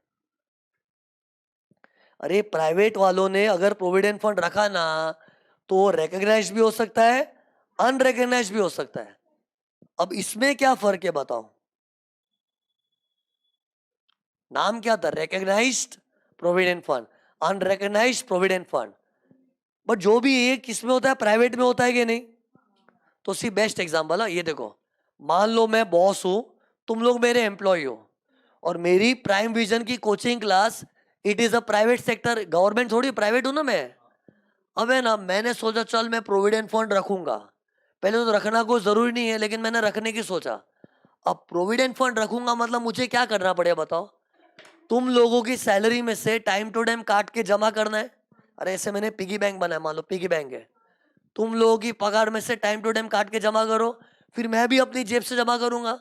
अरे प्राइवेट वालों ने अगर प्रोविडेंट फंड रखा ना तो रिकॉग्नाइज भी हो सकता है, अनरिकॉग्नाइज भी हो सकता है। अब इसमें क्या फर्क है बताओ? नाम क्या था, recognised provident fund, unrecognised provident fund. But जो भी ये किसमें होता है, प्राइवेट में होता है कि नहीं? तो सी बेस्ट एग्जांपल है, ये देखो, मान लो मैं बॉस हूं, तुम लोग मेरे एम्प्लॉय हो, और मेरी प्राइम विजन की coaching class, it is a private sector, government थोड़ी, प्राइवेट हूं ना मैं। अब है ना, मैंने सोचा चल मैं प्रोविडेंट फंड रखूंगा, पहले तो रखना कोई जरूरी नहीं है, लेकिन मैंने रखने की सोचा। अब प्रोविडेंट फंड रखूंगा मतलब मुझे क्या करना पड़ेगा बताओ? तुम लोगों की सैलरी में से टाइम टू टाइम काट के जमा करना है। अरे ऐसे मैंने पिगी बैंक बनाया, मान लो पिगी बैंक है, तुम लोगों की पगार में से टाइम टू टाइम काट के जमा करो, फिर मैं भी अपनी जेब से जमा करूंगा।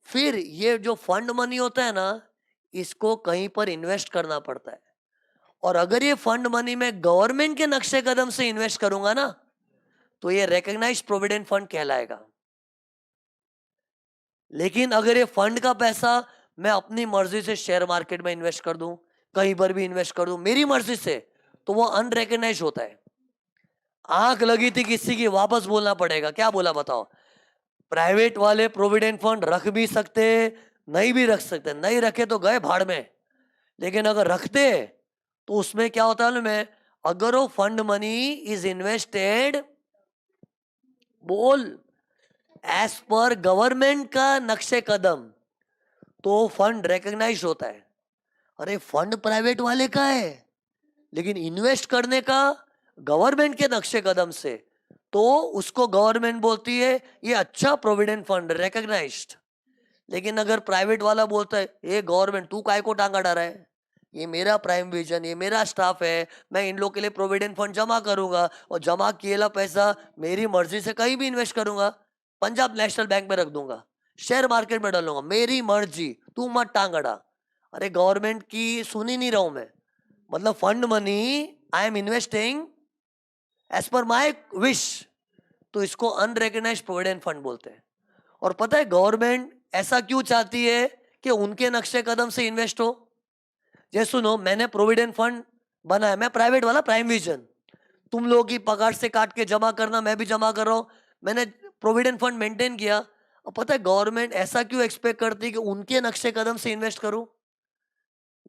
फिर ये जो फंड मनी होता है ना, इसको कहीं पर इन्वेस्ट करना पड़ता है। और अगर ये फंड मनी मैं गवर्नमेंट के नक्शे कदम से इन्वेस्ट करूंगा ना, तो ये रिकॉग्नाइज्ड प्रोविडेंट फंड कहलाएगा। लेकिन अगर ये फंड का पैसा मैं अपनी मर्जी से शेयर मार्केट में इन्वेस्ट कर दूं, कहीं पर भी इन्वेस्ट कर दूं मेरी मर्जी से, तो वो अनरिकॉग्नाइज्ड होता है। आंख लगी थी किसी की, वापस बोलना पड़ेगा। क्या बोला बताओ? प्राइवेट वाले प्रोविडेंट फंड रख भी सकते, नहीं भी रख सकते। नहीं रखे तो गए भाड़ में। लेकिन अगर रखते तो उसमें क्या होता है मैं, अगर वो फंड मनी इज इन्वेस्टेड, बोल, एज पर गवर्नमेंट का नक्शे कदम, तो फंड रिकॉग्नाइज होता है। अरे फंड प्राइवेट वाले का है, लेकिन इन्वेस्ट करने का गवर्नमेंट के नक्शे कदम से, तो उसको गवर्नमेंट बोलती है ये अच्छा प्रोविडेंट फंड, रिकॉग्नाइज्ड। लेकिन अगर प्राइवेट वाला बोलता है ये गवर्नमेंट तू काय को टांगा डाला है, ये मेरा प्राइम विजन, ये मेरा स्टाफ है, मैं इन लोग के लिए प्रोविडेंट फंड जमा करूंगा, और जमा किएला पैसा मेरी मर्जी से कहीं भी इन्वेस्ट करूंगा, पंजाब नेशनल बैंक में रख दूंगा, शेयर मार्केट में डालूंगा, मेरी मर्जी, तू मत टांग अड़ा। अरे गवर्नमेंट की सुन ही नहीं रहा हूं मैं। मतलब fund money I am investing as per my wish, तो इसको अनरिकग्नाइज प्रोविडेंट फंड बोलते हैं। और पता है गवर्नमेंट ऐसा क्यों चाहती है कि उनके नक्शे कदम से इन्वेस्ट हो? जैसे सुनो, मैंने प्रोविडेंट फंड बनाया, मैं प्राइवेट वाला प्राइम विजन, तुम लोगों की पगार से काट के जमा करना, मैं भी जमा कर रहा हूं, मैंने प्रोविडेंट फंड मेंटेन किया। और पता है गवर्नमेंट ऐसा क्यों एक्सपेक्ट करती है कि उनके नक्शे कदम से इन्वेस्ट करूं?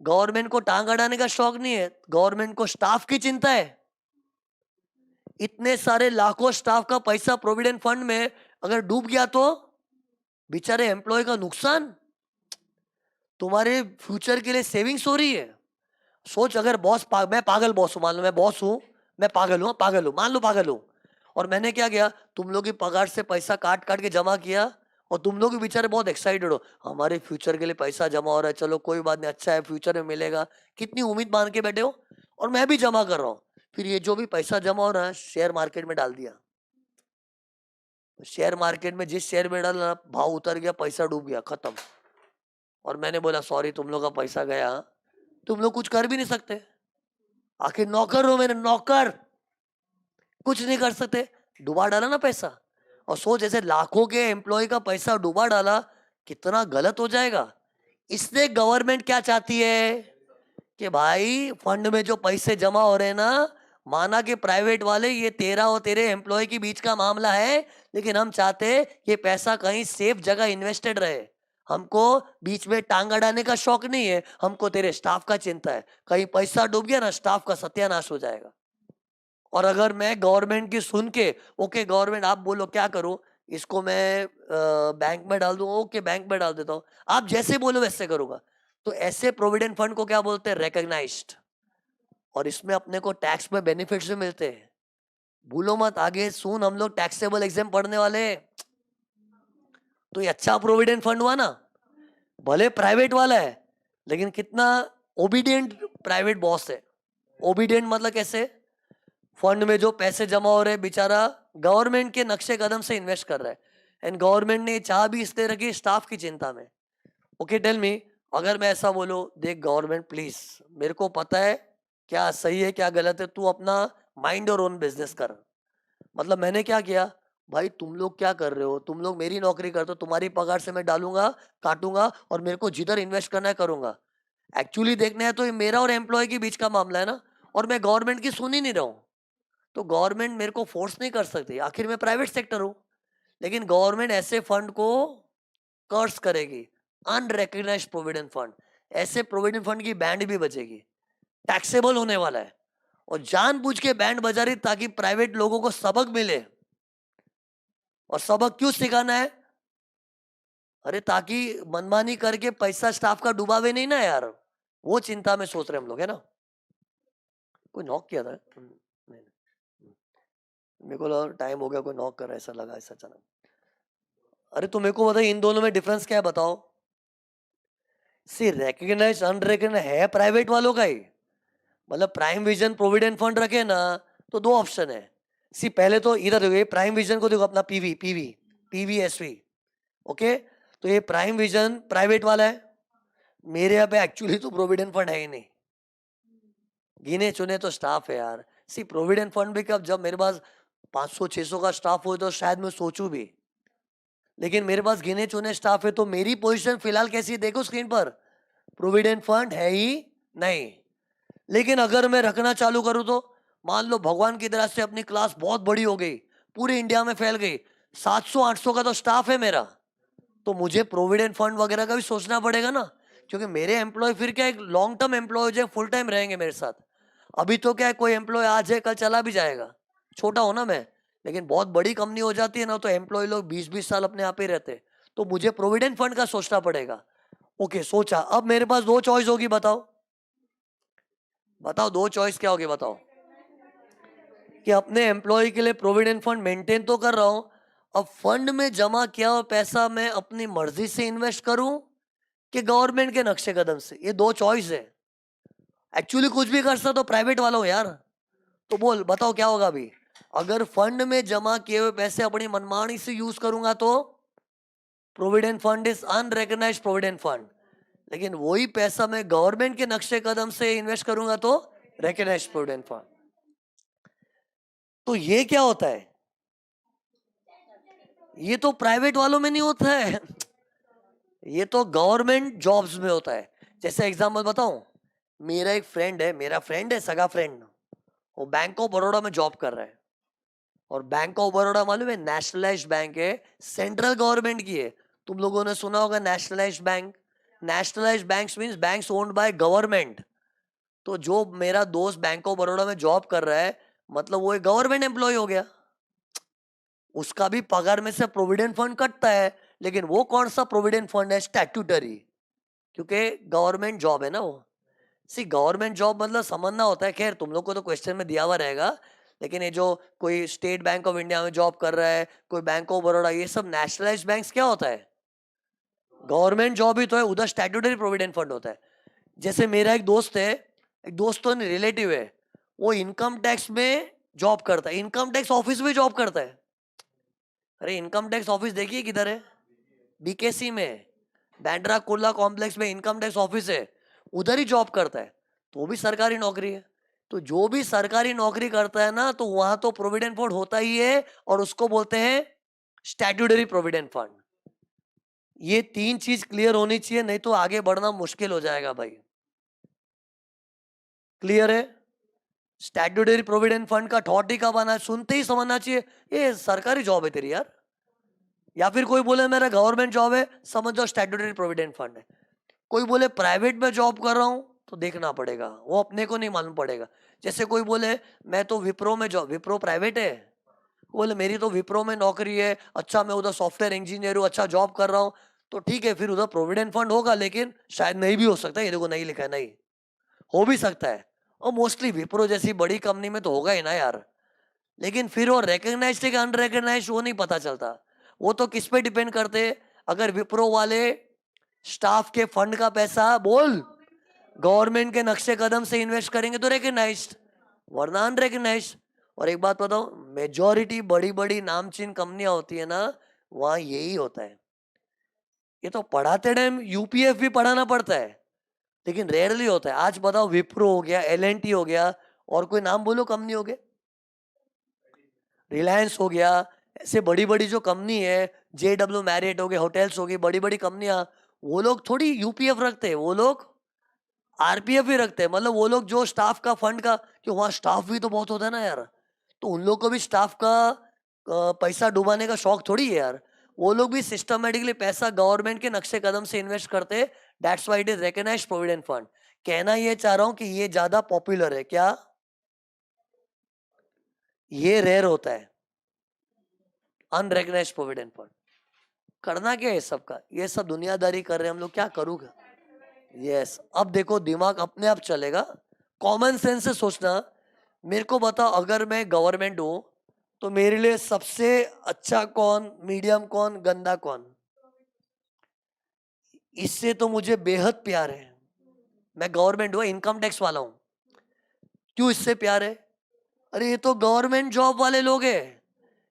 गवर्नमेंट को टांग अड़ाने का शौक नहीं है, गवर्नमेंट को स्टाफ की चिंता है। इतने सारे लाखों स्टाफ का पैसा प्रोविडेंट फंड में अगर डूब गया तो बेचारे एम्प्लॉय का नुकसान, तुम्हारे फ्यूचर के लिए सेविंग्स हो रही है। सोच, अगर मैं पागल बॉस हूं, मान लो मैं बॉस हूं, मैं पागल हूं, पागल हूं, मान लो पागल हूं, और मैंने क्या किया, तुम लोग की पगार से पैसा काट काट के जमा किया, और तुम लोग भी बेचारे बहुत एक्साइटेड हो, हमारे फ्यूचर के लिए पैसा जमा हो रहा है, चलो कोई बात नहीं, अच्छा है, फ्यूचर में मिलेगा, कितनी उम्मीद मान के बैठे हो, और मैं भी जमा कर रहा हूँ। फिर ये जो भी पैसा जमा हो रहा है शेयर मार्केट में डाल दिया, शेयर मार्केट में जिस शेयर में डाला भाव उतर गया, पैसा डूब गया, खत्म। और मैंने बोला सॉरी, तुम लोग का पैसा गया, तुम लोग कुछ कर भी नहीं सकते, आखिर नौकर हो मेरे, नौकर, कुछ नहीं कर सकते, डुबा डाला ना पैसा। और सोच, ऐसे लाखों के एम्प्लॉय का पैसा डुबा डाला, कितना गलत हो जाएगा। इसलिए गवर्नमेंट क्या चाहती है कि भाई फंड में जो पैसे जमा हो रहे हैं ना, माना कि प्राइवेट वाले ये तेरा और तेरे एम्प्लॉय के बीच का मामला है, लेकिन हम चाहते हैं ये पैसा कहीं सेफ जगह इन्वेस्टेड रहे। हमको बीच में टांग अड़ाने का शौक नहीं है, हमको तेरे स्टाफ का चिंता है, कहीं पैसा डूब गया ना, स्टाफ का सत्यानाश हो जाएगा। और अगर मैं गवर्नमेंट की सुन के, ओके गवर्नमेंट आप बोलो क्या करूं, इसको मैं बैंक में डाल दूं, ओके बैंक में डाल देता हूं, आप जैसे बोलो वैसे करूंगा, तो ऐसे प्रोविडेंट फंड को क्या बोलते हैं, रिकॉग्नाइज्ड। और इसमें अपने को टैक्स में बेनिफिट्स भी मिलते हैं। भूलो मत, आगे सुन हम लोग टैक्सेबल एग्जाम पढ़ने वाले हैं। तो ये अच्छा प्रोविडेंट फंड हुआ ना, भले प्राइवेट वाला है, लेकिन कितना ओबीडियंट प्राइवेट बॉस है। ओबीडियंट मतलब कैसे, फंड में जो पैसे जमा हो रहे हैं बेचारा गवर्नमेंट के नक्शे कदम से इन्वेस्ट कर रहा है, एंड गवर्नमेंट ने चाह भी इसलिए रखी स्टाफ की चिंता में। ओके टेल मी, अगर मैं ऐसा बोलूं, देख गवर्नमेंट प्लीज, मेरे को पता है क्या सही है क्या गलत है, तू अपना माइंड और ओन बिजनेस कर। मतलब मैंने क्या किया, भाई तुम लोग क्या कर रहे हो, तुम लोग मेरी नौकरी करते हो, तुम्हारी पगार से मैं डालूंगा, काटूंगा, और मेरे को जिधर इन्वेस्ट करना है करूंगा। एक्चुअली देखना है तो ये मेरा और एम्प्लॉय के बीच का मामला है ना, और मैं गवर्नमेंट की सुन ही नहीं रहा हूँ। तो गवर्नमेंट मेरे को फोर्स नहीं कर सकती, आखिर मैं प्राइवेट सेक्टर हूँ। लेकिन गवर्नमेंट ऐसे फंड को कर्स करेगी, अनरिकग्नाइज्ड प्रोविडेंट फंड। ऐसे प्रोविडेंट फंड की बैंड भी बजेगी, टैक्सेबल होने वाला है, और जानबूझ के बैंड बजा रही ताकि प्राइवेट लोगों को सबक मिले। और सबक क्यों सिखाना है? अरे ताकि मनमानी करके पैसा स्टाफ का डुबावे नहीं ना यार, वो चिंता में सोच रहे हम लोग, है ना। कोई नॉक किया था? नहीं, मेरे को लगा टाइम हो गया, कोई नॉक कर रहा है ऐसा लगा, ऐसा चला। अरे तो मेरे को बताइए इन दोनों में डिफरेंस क्या है बताओ। सी रिकग्नाइज अनरिकग्नाइज है प्राइवेट वालों का ही। मतलब प्राइम विजन प्रोविडेंट फंड रखे ना, तो दो ऑप्शन है, सी पहले तो इधर देखो, ये प्राइम विजन को देखो, अपना पीवीएसवी, ओके। तो ये प्राइम विजन प्राइवेट वाला है, मेरे यहाँ पे एक्चुअली तो प्रोविडेंट फंड है ही नहीं, गिने चुने तो स्टाफ है यार। सी प्रोविडेंट फंड भी कब, जब मेरे पास 500-600 का स्टाफ हो तो शायद मैं सोचूं भी, लेकिन मेरे पास गिने चुने स्टाफ है, तो मेरी पोजीशन फिलहाल कैसी है देखो स्क्रीन पर, प्रोविडेंट फंड है ही नहीं। लेकिन अगर मैं रखना चालू करूं तो, मान लो भगवान की तरह से अपनी क्लास बहुत बड़ी हो गई, पूरे इंडिया में फैल गई, 700-800 का तो स्टाफ है मेरा, तो मुझे प्रोविडेंट फंड वगैरह का भी सोचना पड़ेगा ना, क्योंकि मेरे एम्प्लॉय फिर क्या एक लॉन्ग टर्म एम्प्लॉय जो फुल टाइम रहेंगे मेरे साथ। अभी तो क्या है, कोई एम्प्लॉय आज है कल चला भी जाएगा, छोटा हो ना मैं, लेकिन बहुत बड़ी कंपनी हो जाती है ना, तो एम्प्लॉय लोग 20-20 साल अपने आप ही रहते हैं, तो मुझे प्रोविडेंट फंड का सोचना पड़ेगा। ओके सोचा, अब मेरे पास दो चॉइस होगी, बताओ बताओ दो चॉइस क्या होगी बताओ, कि अपने एम्प्लॉय के लिए प्रोविडेंट फंड मेंटेन तो कर रहा हूं, अब फंड में जमा किया हुआ पैसा मैं अपनी मर्जी से इन्वेस्ट करूं कि गवर्नमेंट के नक्शे कदम से, ये दो चॉइस है। एक्चुअली कुछ भी कर सकता तो प्राइवेट वाला हो यार, तो बोल बताओ क्या होगा अभी, अगर फंड में जमा किए हुए पैसे अपनी मनमानी से यूज करूंगा तो provident fund is unrecognised provident fund, लेकिन वही पैसा मैं गवर्नमेंट के नक्शे कदम से इन्वेस्ट करूंगा तो रिकग्नाइज्ड प्रोविडेंट फंड। तो ये क्या होता है, ये तो प्राइवेट वालों में नहीं होता है, ये तो गवर्नमेंट जॉब्स में होता है। जैसे एग्जांपल बताऊं, मेरा एक फ्रेंड है, मेरा फ्रेंड है सगा फ्रेंड, वो बैंक ऑफ बड़ौदा में जॉब कर रहा है, और बैंक ऑफ बड़ौदा मालूम है नेशनलाइज्ड बैंक है, सेंट्रल गवर्नमेंट की है। तुम लोगों ने सुना होगा nationalised bank, nationalised banks means banks owned by government. तो जो मेरा दोस्त बैंक ऑफ बड़ौदा में जॉब कर रहा है, मतलब वो एक गवर्नमेंट एम्प्लॉय हो गया, उसका भी पगार में से प्रोविडेंट फंड कटता है, लेकिन वो कौन सा प्रोविडेंट फंड है, स्टैट्यूटरी, क्योंकि गवर्नमेंट जॉब है ना वो। सी गवर्नमेंट जॉब मतलब समझना होता है, खैर तुम लोग को तो क्वेश्चन में दिया हुआ रहेगा, लेकिन ये जो कोई स्टेट बैंक ऑफ इंडिया में जॉब कर रहा है, कोई बैंक ऑफ बड़ौदा, ये सब नेशनलाइज्ड बैंक्स क्या होता है, गवर्नमेंट जॉब ही तो है, उधर स्टैट्यूटरी प्रोविडेंट फंड होता है। जैसे मेरा एक दोस्त है, एक दोस्त तो नहीं रिलेटिव है, वो इनकम टैक्स में जॉब करता है, इनकम टैक्स ऑफिस में जॉब करता है। अरे इनकम टैक्स ऑफिस देखिए किधर है, बीकेसी में, बैंड्रा कुर्ला कॉम्प्लेक्स में इनकम टैक्स ऑफिस है, उधर ही जॉब करता है, तो वो भी सरकारी नौकरी है। तो जो भी सरकारी नौकरी करता है ना, तो वहां तो प्रोविडेंट फंड होता ही है, और उसको बोलते हैं स्टैट्यूटरी प्रोविडेंट फंड। ये तीन चीज क्लियर होनी चाहिए, नहीं तो आगे बढ़ना मुश्किल हो जाएगा भाई। क्लियर है, स्टैट्यूटरी प्रोविडेंट फंड का थॉट ही कब आना, सुनते ही समझना चाहिए ये सरकारी जॉब है तेरी यार, या फिर कोई बोले मेरा गवर्नमेंट जॉब है, समझ जाओ स्टैट्यूटरी प्रोविडेंट फंड है। कोई बोले प्राइवेट में जॉब कर रहा हूं, तो देखना पड़ेगा, वो अपने को नहीं मालूम पड़ेगा। जैसे कोई बोले मैं तो विप्रो में जॉब, विप्रो प्राइवेट है, बोले मेरी तो विप्रो में नौकरी है, अच्छा मैं उधर सॉफ्टवेयर इंजीनियर हूँ, अच्छा जॉब कर रहा हूँ, तो ठीक है फिर उधर प्रोविडेंट फंड होगा, लेकिन शायद नहीं भी हो सकता है, ये देखो नहीं लिखा है, नहीं हो भी सकता है, और मोस्टली विप्रो जैसी बड़ी कंपनी में तो होगा ही ना यार। लेकिन फिर वो रिकग्नाइज्ड है कि अनरिकग्नाइज्ड वो नहीं पता चलता, वो तो किस पे डिपेंड करते, अगर विप्रो वाले स्टाफ के फंड का पैसा बोल गवर्नमेंट के नक्शे कदम से इन्वेस्ट करेंगे तो रिकग्नाइज्ड, वरना अनरिकग्नाइज्ड। और एक बात बताओ, मेजॉरिटी बड़ी बड़ी नामचीन कंपनियां होती है ना, वहां यही होता है। ये तो पढ़ाते टाइम यूपीएफ भी पढ़ाना पड़ता है, लेकिन रेयरली होता है। आज बताओ विप्रो हो गया, एलएनटी हो गया, और कोई नाम बोलो कंपनी हो गया, रिलायंस हो गया, ऐसे बड़ी बड़ी जो कंपनी है, जेडब्ल्यू मैरियट हो गए, होटल्स हो गई, बड़ी बड़ी कंपनियां, वो लोग थोड़ी यूपीएफ रखते हैं, वो लोग आरपीएफ ही रखते हैं। मतलब वो लोग जो स्टाफ का फंड का, कि वहाँ स्टाफ भी तो बहुत होता है ना यार, तो उन लोग को भी स्टाफ का पैसा डुबाने का शौक थोड़ी है यार, वो लोग भी सिस्टमेटिकली पैसा गवर्नमेंट के नक्शे कदम से इन्वेस्ट करते हैं। That's why it is recognised provident fund. कहना ये चाह रहा हूं कि ये ज्यादा पॉपुलर है क्या, ये रेयर होता है अनरिकग्नाइज्ड प्रोविडेंट फंड। करना क्या है सबका, ये सब दुनियादारी कर रहे हैं हम लोग, क्या करूँगा। यस अब देखो दिमाग अपने आप चलेगा, कॉमन सेंस से सोचना। मेरे को बताओ अगर मैं गवर्नमेंट हूं, तो मेरे लिए सबसे अच्छा कौन, मीडियम कौन, गंदा कौन, इससे तो मुझे बेहद प्यार है। मैं गवर्नमेंट हूँ, इनकम टैक्स वाला हूं, क्यों इससे प्यार है, अरे ये तो गवर्नमेंट जॉब वाले लोग हैं,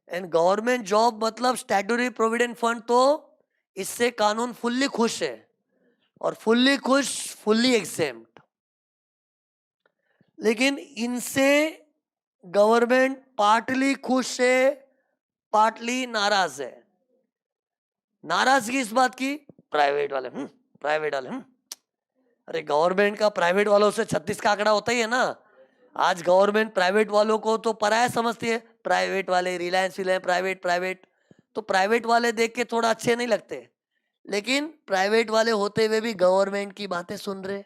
एंड गवर्नमेंट जॉब मतलब स्टैट्यूटरी प्रोविडेंट फंड, तो इससे कानून फुल्ली खुश है, और फुल्ली खुश फुल्ली एग्जेम्प्ट। लेकिन इनसे गवर्नमेंट पार्टली खुश है, पार्टली नाराज है। नाराजगी इस बात की, प्राइवेट वाले प्राइवेट वाले अरे गवर्नमेंट का प्राइवेट वालों से 36 का आंकड़ा होता ही है ना। आज गवर्नमेंट प्राइवेट वालों को तो पराया समझती है, प्राइवेट वाले रिलायंस विलायंस प्राइवेट प्राइवेट, तो प्राइवेट वाले देख के थोड़ा अच्छे नहीं लगते। लेकिन प्राइवेट वाले होते हुए भी गवर्नमेंट की बातें सुन रहे,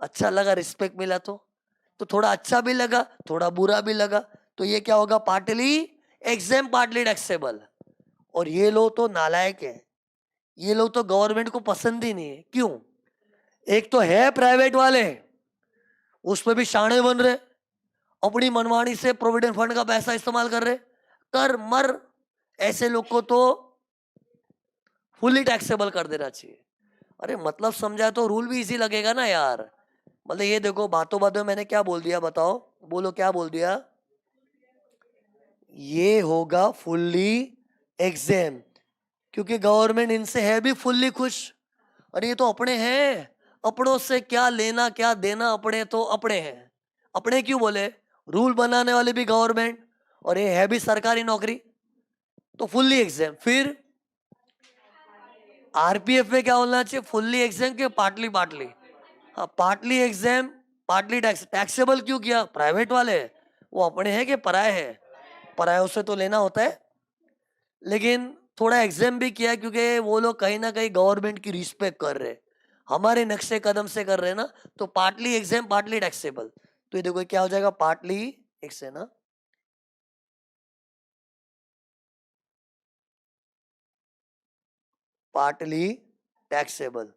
अच्छा लगा, रिस्पेक्ट मिला, तो थोड़ा अच्छा भी लगा, थोड़ा बुरा भी लगा। तो ये क्या होगा, पार्टली एग्जाम पार्टली टैक्सेबल। और ये लोग तो नालायक है, ये लोग तो गवर्नमेंट को पसंद ही नहीं है। क्यों? एक तो है प्राइवेट वाले, उसमें भी शाणे बन रहे, अपनी मनमानी से प्रोविडेंट फंड का पैसा इस्तेमाल कर रहे, कर मर। ऐसे लोग को तो फुली टैक्सेबल कर देना चाहिए। अरे मतलब समझा तो रूल भी इजी लगेगा ना यार। मतलब ये देखो, बातों बातों में मैंने क्या बोल दिया, बताओ, बोलो क्या बोल दिया। ये होगा फुल्ली एग्जाम, क्योंकि गवर्नमेंट इनसे है भी फुल्ली खुश। अरे ये तो अपने हैं, अपनों से क्या लेना क्या देना, अपने तो अपने हैं। अपने क्यों बोले, रूल बनाने वाले भी गवर्नमेंट, और ये है भी सरकारी नौकरी, तो फुल्ली एग्जाम। फिर आरपीएफ में क्या होना चाहिए, फुल्ली एग्जाम के पार्टली पार्टली। हाँ, partly exam partly tax. Taxable क्यों किया, प्राइवेट वाले वो अपने हैं कि पराये हैं, परायों से तो लेना होता है। लेकिन थोड़ा एग्जाम भी किया, क्योंकि वो लोग कहीं ना कहीं गवर्नमेंट की रिस्पेक्ट कर रहे, हमारे नक्शे कदम से कर रहे हैं ना, तो पार्टली एग्जाम पार्टली टैक्सेबल। तो ये देखो क्या हो जाएगा, पार्टली एक से ना, पार्टली टैक्सेबल।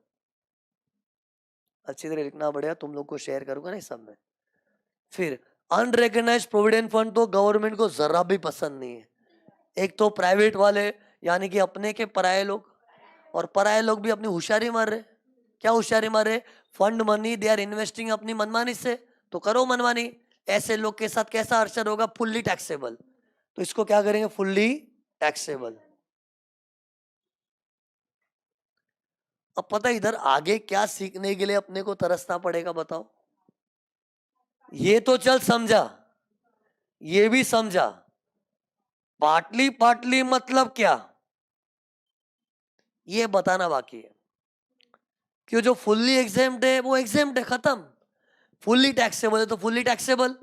अच्छी तरह लिखना पड़ेगा, तुम लोग को शेयर करूंगा ना इस सब में। फिर अनरिकग्नाइज्ड प्रोविडेंट फंड तो गवर्नमेंट को जरा भी पसंद नहीं है। एक तो प्राइवेट वाले, यानी कि अपने के पराये लोग, और पराये लोग भी अपनी होशियारी मार रहे। क्या होशियारी मार रहे, fund money they are investing अपनी मनमानी से, तो करो मनमानी। ऐसे लोग के साथ कैसा अर्चर होगा, फुल्ली टैक्सेबल। तो इसको क्या करेंगे, फुल्ली टैक्सेबल। अब पता है इधर आगे क्या सीखने के लिए अपने को तरसना पड़ेगा, बताओ। ये तो चल समझा, ये भी समझा, पाटली पाटली मतलब क्या, ये बताना बाकी है। कि जो फुल्ली एग्जाम्ड है वो एग्जाम्ड है, खत्म। फुल्ली टैक्सेबल है तो फुल्ली टैक्सेबल।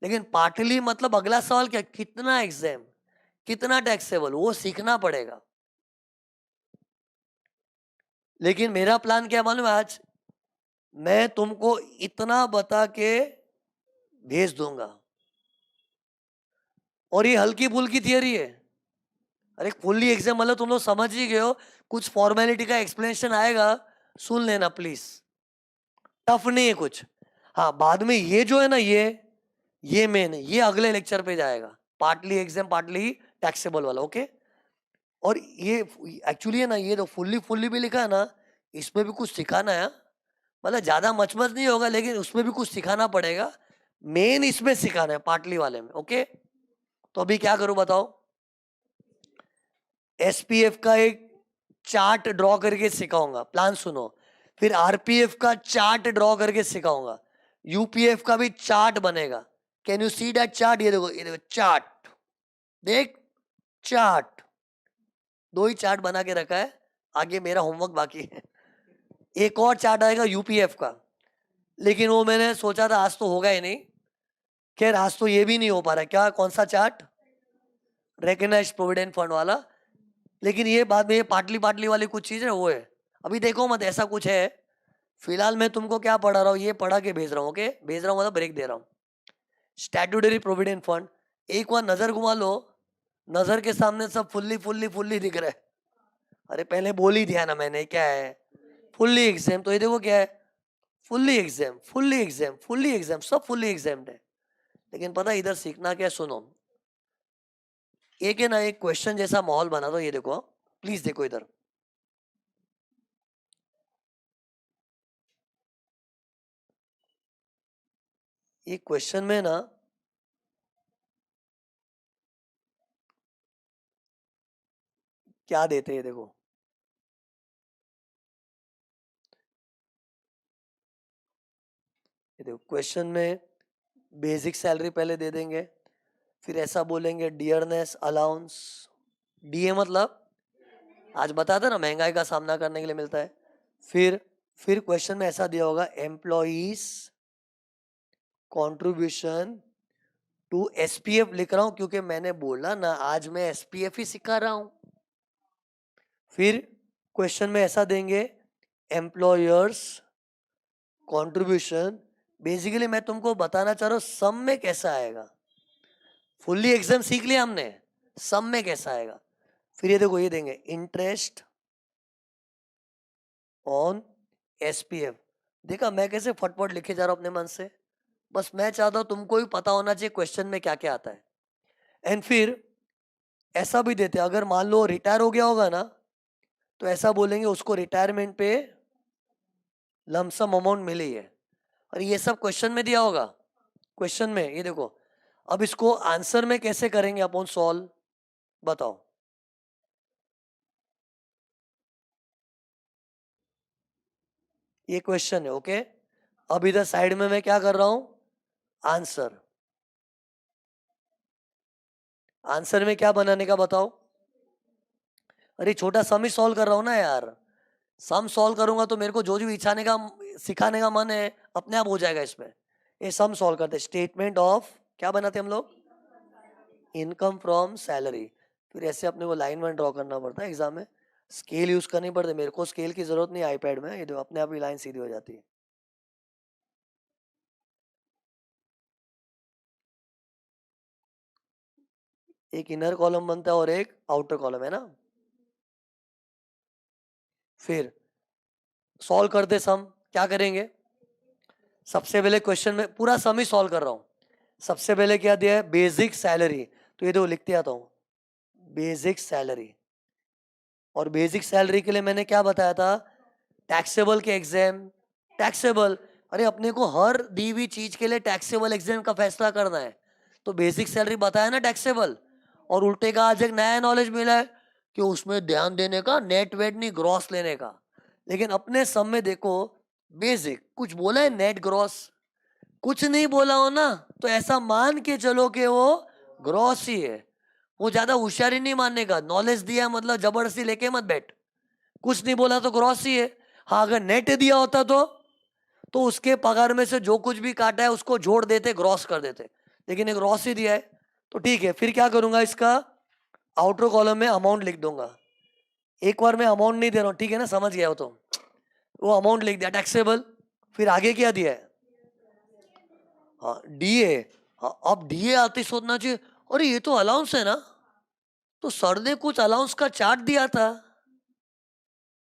लेकिन पार्टली मतलब अगला सवाल क्या, कितना एग्जाम, कितना टैक्सेबल, वो सीखना पड़ेगा। लेकिन मेरा प्लान क्या मालूम है, आज मैं तुमको इतना बता के भेज दूंगा, और ये हल्की फुल्की थियरी है। अरे फुल्ली एग्जाम मतलब तुम लोग समझ ही गए हो, कुछ फॉर्मेलिटी का एक्सप्लेनेशन आएगा, सुन लेना प्लीज, टफ नहीं है कुछ। हाँ, बाद में ये जो है ना, ये मेन है, ये अगले लेक्चर पे जाएगा, पार्टली एग्जाम पार्टली टैक्सेबल वाला, ओके। और ये एक्चुअली है ना, ये तो फुल्ली फुल्ली भी लिखा है ना, इसमें भी कुछ सिखाना है। मतलब ज्यादा मचमच नहीं होगा, लेकिन उसमें भी कुछ सिखाना पड़ेगा। मेन इसमें सिखाना है पार्टली वाले में, ओके। तो अभी क्या करूं बताओ, एसपीएफ का एक चार्ट ड्रॉ करके सिखाऊंगा, प्लान सुनो। फिर आरपीएफ का चार्ट ड्रॉ करके सिखाऊंगा, यूपीएफ का भी चार्ट बनेगा। Can you see that chart, ये देखो चार्ट, देख, चार्ट, दो ही चार्ट बना के रखा है। आगे मेरा होमवर्क बाकी है, एक और चार्ट आएगा यूपीएफ का, लेकिन वो मैंने सोचा था आज तो होगा ही नहीं। खैर आज तो ये भी नहीं हो पा रहा, क्या, कौन सा चार्ट, रिकग्नाइज्ड प्रोविडेंट फंड वाला। लेकिन ये बाद में ये पाटली पाटली वाली कुछ चीज है, वो है। अभी देखो मत, ऐसा कुछ है। फिलहाल मैं तुमको क्या पढ़ा रहा हूँ, ये पढ़ा के भेज रहा हूँ, ओके, भेज रहा हूँ मतलब ब्रेक दे रहा हूँ। स्टैट्यूटरी प्रोविडेंट फंड, एक बार नजर घुमा लो, नजर के सामने सब फुल्ली फुल्ली फुल्ली दिख रहा है। अरे पहले बोल ही दिया ना मैंने, क्या है, फुल्ली एग्जाम। तो ये देखो क्या है, fully exempt fully exempt fully exempt, सब फुल्ली एग्जाम्ड है। लेकिन पता है इधर सीखना क्या है, सुनो। एक है ना, एक क्वेश्चन जैसा माहौल बना दो, ये देखो, प्लीज देखो इधर। ये क्वेश्चन में ना क्या देते हैं देखो, ये देखो क्वेश्चन में बेसिक सैलरी पहले दे देंगे, फिर ऐसा बोलेंगे डियरनेस अलाउंस, डीए मतलब आज बता था ना महंगाई का सामना करने के लिए मिलता है। फिर क्वेश्चन में ऐसा दिया होगा एम्प्लॉइज कंट्रीब्यूशन टू एसपीएफ, लिख रहा हूं क्योंकि मैंने बोला ना आज मैं एसपीएफ ही सिखा रहा हूं। फिर क्वेश्चन में ऐसा देंगे एम्प्लॉयर्स कंट्रीब्यूशन, बेसिकली मैं तुमको बताना चाह रहा हूं सम में कैसा आएगा, फुल्ली एग्जाम सीख लिया हमने, सम में कैसा आएगा। फिर ये देखो ये देंगे इंटरेस्ट ऑन एसपीएफ, देखा मैं कैसे फटफट लिखे जा रहा हूं अपने मन से, बस मैं चाहता हूं तुमको भी पता होना चाहिए क्वेश्चन में क्या क्या आता है। एंड फिर ऐसा भी देते अगर मान लो रिटायर हो गया होगा ना, तो ऐसा बोलेंगे उसको रिटायरमेंट पे लमसम अमाउंट मिली है, और ये सब क्वेश्चन में दिया होगा। क्वेश्चन में ये देखो, अब इसको आंसर में कैसे करेंगे अपन सॉल्व, बताओ। ये क्वेश्चन है, ओके। अब इधर साइड में मैं क्या कर रहा हूं, आंसर। आंसर में क्या बनाने का बताओ, अरे छोटा सम ही सॉल्व कर रहा हूं ना यार, सम सॉल्व करूंगा तो मेरे को जो जो इच्छाने का सिखाने का मन है अपने आप हो जाएगा इसमें। ये सम सॉल्व करते, स्टेटमेंट ऑफ क्या बनाते हम लोग, इनकम फ्रॉम सैलरी। फिर ऐसे अपने को लाइन वन ड्रॉ करना पड़ता है एग्जाम में, स्केल यूज करनी पड़ती है, मेरे को स्केल की जरूरत नहीं आईपैड में, ये जो अपने आप ही लाइन सीधी हो जाती है। एक इनर कॉलम बनता है और एक आउटर कॉलम, है ना। फिर सॉल्व करते सम, क्या करेंगे, सबसे पहले क्वेश्चन में पूरा सम ही सॉल्व कर रहा हूं। सबसे पहले क्या दिया है, बेसिक सैलरी, तो ये दो लिखते आता हूं, बेसिक सैलरी। और बेसिक सैलरी के लिए मैंने क्या बताया था, टैक्सेबल के एग्जाम, टैक्सेबल, अरे अपने को हर दी हुई चीज के लिए टैक्सेबल एग्जाम का फैसला करना है, तो बेसिक सैलरी बताया ना टैक्सेबल। और उल्टे का आज एक नया नॉलेज मिला है कि उसमें ध्यान देने का नेट वेट नहीं ग्रॉस लेने का, लेकिन अपने सब में देखो बेसिक कुछ बोला है नेट ग्रॉस, कुछ नहीं बोला हो ना, तो ऐसा मान के चलो कि वो ग्रॉस ही है, वो ज्यादा होशियारी नहीं मानने का, नॉलेज दिया मतलब जबरदस्ती लेके मत बैठ, कुछ नहीं बोला तो ग्रॉस ही है। हाँ अगर नेट दिया होता तो उसके पगार में से जो कुछ भी काटा है उसको जोड़ देते ग्रॉस कर देते, लेकिन एक ग्रॉस ही दिया है तो ठीक है। फिर क्या करूंगा, इसका आउटर कॉलम में अमाउंट लिख दूंगा, एक बार मैं अमाउंट नहीं दे रहा हूं, ठीक है ना, समझ गया हो तो, वो अमाउंट लिख दिया टैक्सेबल। फिर आगे क्या दिया है, हाँ डीए, हाँ अब डीए आते सोचना चाहिए अरे ये तो अलाउंस है ना, तो सर ने कुछ अलाउंस का चार्ट दिया था,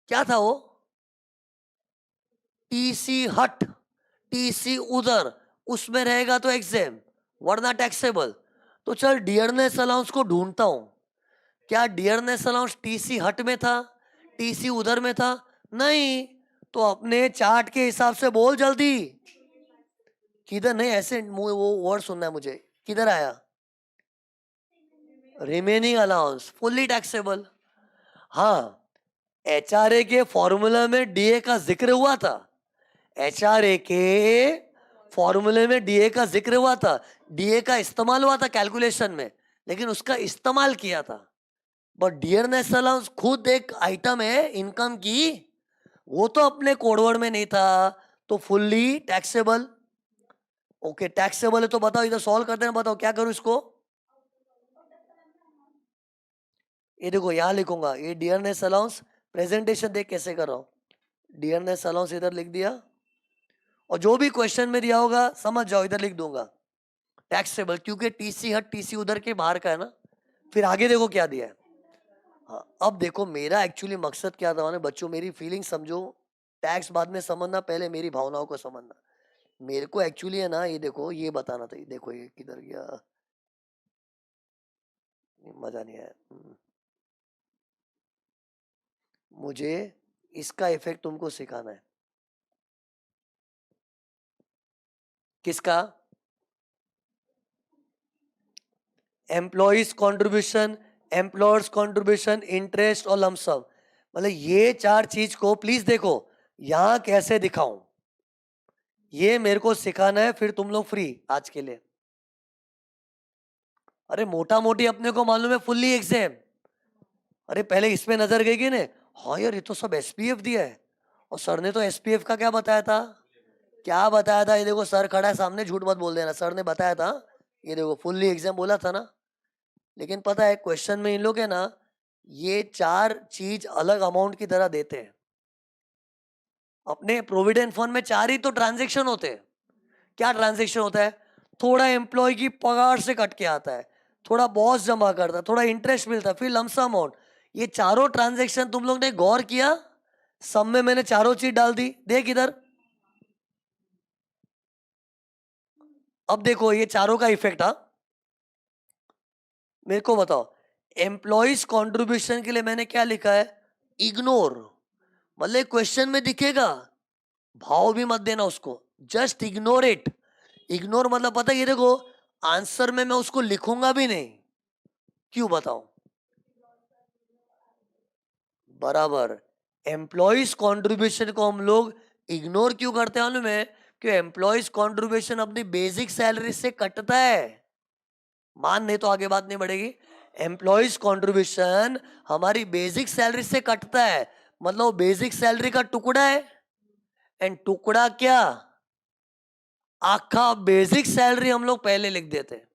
क्या था वो, टीसी हट, टीसी उधर, उसमें रहेगा तो एग्जाम वरना टैक्सेबल। तो चल डियरनेस अलाउंस को ढूंढता हूं, क्या डियरनेस अलाउंस टीसी हट में था, टीसी उधर में था, नहीं, तो अपने चार्ट के हिसाब से बोल जल्दी, किधर, नहीं ऐसे वो वर्ड सुनना है मुझे, किधर आया, रिमेनिंग अलाउंस फुल्ली टैक्सेबल। हाँ एचआरए के फॉर्मूला में डीए का जिक्र हुआ था, एचआरए के फॉर्मूले में डीए का जिक्र हुआ था, डीए का इस्तेमाल हुआ था कैलकुलेशन में, लेकिन उसका इस्तेमाल किया था, बट डियरनेस अलाउंस खुद एक आइटम है इनकम की, वो तो अपने कोडवर्ड में नहीं था, तो फुल्ली टैक्सेबल। ओके टैक्सेबल है तो बताओ इधर सॉल्व करते हैं, बताओ क्या करूं इसको, ये देखो यहां लिखूंगा, ये डियरनेस अलाउंस, प्रेजेंटेशन देख कैसे कर रहा हूं, डियरनेस अलाउंस इधर लिख दिया, और जो भी क्वेश्चन में दिया होगा समझ जाओ इधर लिख दूंगा टैक्सेबल, क्योंकि टीसी हट टीसी उधर के बाहर का है ना। फिर आगे देखो क्या दिया है, हाँ अब देखो मेरा एक्चुअली मकसद क्या था ना बच्चों, मेरी फीलिंग समझो, टैक्स बाद में समझना, पहले मेरी भावनाओं को समझना। मेरे को एक्चुअली है ना, ये देखो ये बताना था, ये देखो ये किधर गया, मजा नहीं आया। मुझे इसका इफेक्ट तुमको सिखाना है, किसका, employees contribution employers contribution, interest और लमसम। मतलब ये चार चीज को प्लीज देखो यहां कैसे दिखाऊं, ये मेरे को सिखाना है, फिर तुम लोग फ्री आज के लिए। अरे मोटा मोटी अपने को मालूम है फुल्ली एग्जाम। अरे पहले इसमें नजर गई कि नहीं, हाँ यार ये तो सब एसपीएफ दिया है, और सर ने तो एसपीएफ का क्या बताया था, क्या बताया था, ये देखो सर खड़ा है सामने, झूठ मत बोल देना, सर ने बताया था, ये देखो फुल्ली एग्जाम बोला था ना। लेकिन पता है क्वेश्चन में इन लोग है ना, ये चार चीज अलग अमाउंट की तरह देते हैं। अपने प्रोविडेंट फंड में चार ही तो ट्रांजेक्शन होते हैं। क्या ट्रांजेक्शन होता है, थोड़ा एम्प्लॉय की पगार से कट के आता है, थोड़ा बॉस जमा करता है, थोड़ा इंटरेस्ट मिलता है, फिर लमसम अमाउंट। ये चारों ट्रांजेक्शन तुम लोग ने गौर किया, सब में मैंने चारों चीज डाल दी, देख इधर। अब देखो ये चारों का इफेक्ट, हाँ मेरे को बताओ, एम्प्लॉयज कंट्रीब्यूशन के लिए मैंने क्या लिखा है, इग्नोर। मतलब क्वेश्चन में दिखेगा, भाव भी मत देना उसको, जस्ट इग्नोर इट। इग्नोर मतलब पता है, ये देखो आंसर में मैं उसको लिखूंगा भी नहीं, क्यों बताओ, बराबर। एम्प्लॉयज कंट्रीब्यूशन को हम लोग इग्नोर क्यों करते हैं मालूम है, कि एम्प्लॉयज कंट्रीब्यूशन अपनी बेसिक सैलरी से कटता है। मान नहीं तो आगे बात नहीं बढ़ेगी। एम्प्लॉयज कंट्रीब्यूशन हमारी बेसिक सैलरी से कटता है, मतलब बेसिक सैलरी का टुकड़ा है। एंड टुकड़ा क्या, आखा बेसिक सैलरी हम लोग पहले लिख देते हैं।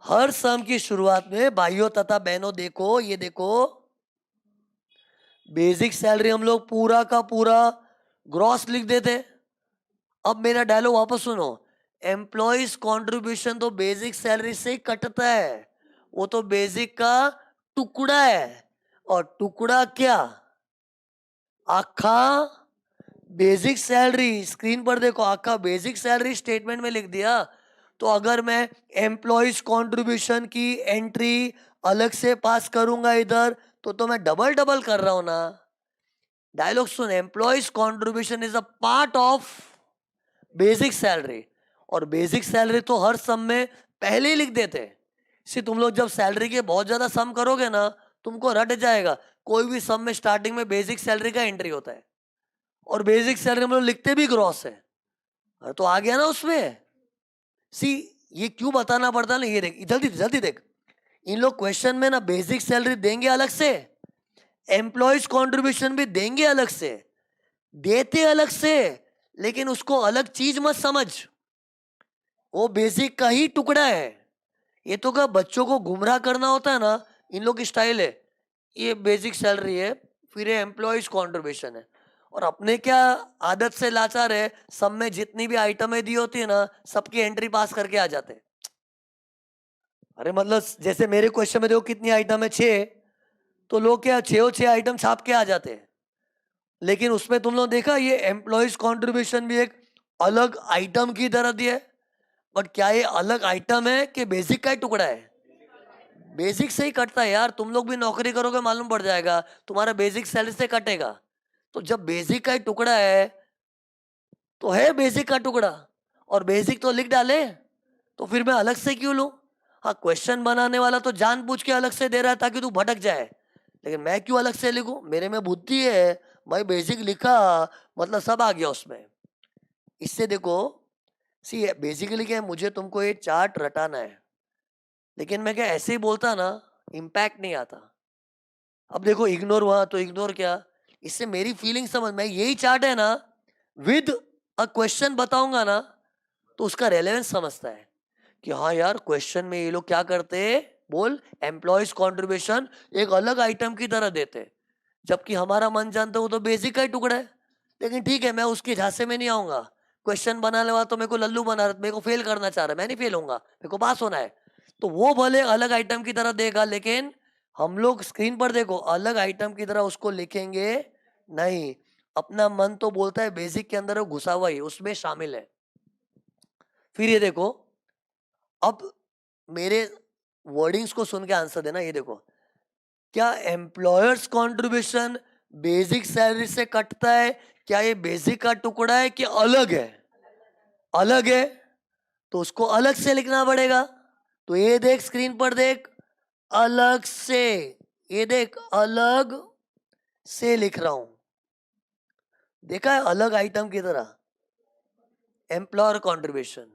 हर सम की शुरुआत में भाइयों तथा बहनों देखो, ये देखो बेसिक सैलरी हम लोग पूरा का पूरा ग्रॉस लिख देते। अब मेरा डायलॉग वापस सुनो, एम्प्लॉयज कंट्रीब्यूशन तो बेसिक सैलरी से ही कटता है, वो तो बेसिक का टुकड़ा है। और टुकड़ा क्या, आखा बेसिक सैलरी, स्क्रीन पर देखो आखा बेसिक सैलरी स्टेटमेंट में लिख दिया। तो अगर मैं एम्प्लॉयज कंट्रीब्यूशन की एंट्री अलग से पास करूंगा इधर, तो मैं डबल डबल कर रहा हूं ना। डायलॉग सुन, employees contribution is a part of basic salary, और बेसिक सैलरी तो हर सम में पहले ही लिख देते हैं। इसी तुम लोग जब सैलरी के बहुत ज्यादा सम करोगे ना, तुमको रट जाएगा, कोई भी सम में स्टार्टिंग में बेसिक सैलरी का एंट्री होता है, और बेसिक सैलरी हम लोग लिखते भी ग्रॉस है। तो आ गया ना उसमें। सी, ये क्यों बताना पड़ता है ना, ये देख जल्दी जल्दी देख, इन लोग क्वेश्चन में ना बेसिक सैलरी देंगे अलग से, एम्प्लॉयज कंट्रीब्यूशन भी देंगे अलग से, देते अलग से, लेकिन उसको अलग चीज मत समझ, वो बेसिक का ही टुकड़ा है। ये तो क्या बच्चों को गुमराह करना होता है ना, इन लोग की स्टाइल है, ये बेसिक सैलरी है, फिर ये एम्प्लॉयज कंट्रीब्यूशन है। और अपने क्या आदत से लाचार है, सब में जितनी भी आइटमें दी होती है ना, सबकी एंट्री पास करके आ जाते हैं। अरे मतलब जैसे मेरे क्वेश्चन में देखो कितनी आइटम है, 6, तो लोग क्या 6 आइटम छाप के आ जाते हैं। लेकिन उसमें तुम लोग देखा, ये एम्प्लॉयज कंट्रीब्यूशन भी एक अलग आइटम की तरह दिया है। बट क्या ये अलग आइटम है कि बेसिक का ही टुकड़ा है, बेसिक से ही कटता है यार। तुम लोग भी नौकरी करोगे मालूम पड़ जाएगा, तुम्हारा बेसिक सैलरी से कटेगा। तो जब बेसिक का ही टुकड़ा है, तो है बेसिक का टुकड़ा, और बेसिक तो लिख डाले, तो फिर मैं अलग से क्यों लूं। हाँ क्वेश्चन बनाने वाला तो जानबूझ के अलग से दे रहा है ताकि तू भटक जाए, लेकिन मैं क्यों अलग से लिखूं, मेरे में बुद्धि है भाई, बेसिक लिखा मतलब सब आ गया उसमें। इससे देखो, सी बेसिकली क्या है, मुझे तुमको ये चार्ट रटाना है, लेकिन मैं क्या ऐसे ही बोलता ना, इम्पैक्ट नहीं आता। अब देखो इग्नोर हुआ तो इग्नोर क्या, इससे मेरी फीलिंग समझ, मैं यही चार्ट है ना विद अ क्वेश्चन बताऊंगा ना, तो उसका रेलेवेंस समझता है कि हाँ यार क्वेश्चन में ये लोग क्या करते हैं, बोल एम्प्लॉयज कंट्रीब्यूशन एक अलग आइटम की तरह देते, जबकि हमारा मन जानता है वो तो बेसिक का ही टुकड़ा है। लेकिन ठीक है, मैं उसके झांसे में नहीं आऊंगा, क्वेश्चन बनाने वाला तो मेरे को लल्लू बना रहा, मेरे को फेल करना चाह रहा है, मैं नहीं फेल होऊंगा, मेरे को पास होना है। तो वो भले अलग आइटम की तरह देगा, लेकिन हम लोग स्क्रीन पर देखो अलग आइटम की तरह उसको लिखेंगे नहीं। अपना मन तो बोलता है बेसिक के अंदर वो घुसा हुआ ही उसमें शामिल है। फिर ये देखो, अब मेरे वर्डिंग्स को सुन के आंसर देना। ये देखो, क्या एम्प्लॉयर्स कंट्रीब्यूशन बेसिक सैलरी से कटता है, क्या ये बेसिक का टुकड़ा है कि अलग है, अलग है, तो उसको अलग से लिखना पड़ेगा। तो ये देख स्क्रीन पर देख, अलग से, ये देख अलग से लिख रहा हूं, देखा है अलग आइटम की तरह, एम्प्लॉयर कंट्रीब्यूशन।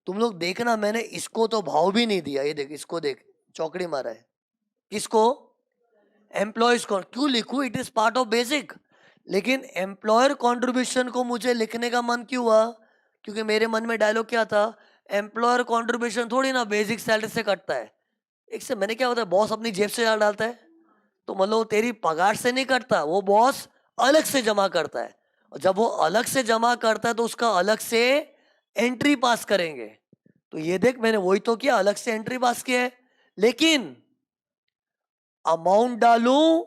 तुम लोग देखना, मैंने इसको तो भाव भी नहीं दिया, ये देख इसको देख, चौकड़ी मारा है। किसको? एम्प्लॉयज को। क्यों लिखूं? It is part of basic. लेकिन एम्प्लॉयर कंट्रीब्यूशन को मुझे लिखने का मन क्यों हुआ? क्योंकि मेरे मन में डायलॉग क्या था, एम्प्लॉयर कंट्रीब्यूशन थोड़ी ना बेसिक सैलरी से कटता है। एक से मैंने क्या होता है, बॉस अपनी जेब से डालता है, तो मतलब तेरी पगार से नहीं कटता, वो बॉस अलग से जमा करता है। और जब वो अलग से जमा करता है तो उसका अलग से एंट्री पास करेंगे। तो ये देख मैंने वही तो किया, अलग से एंट्री पास किया है। लेकिन अमाउंट डालूं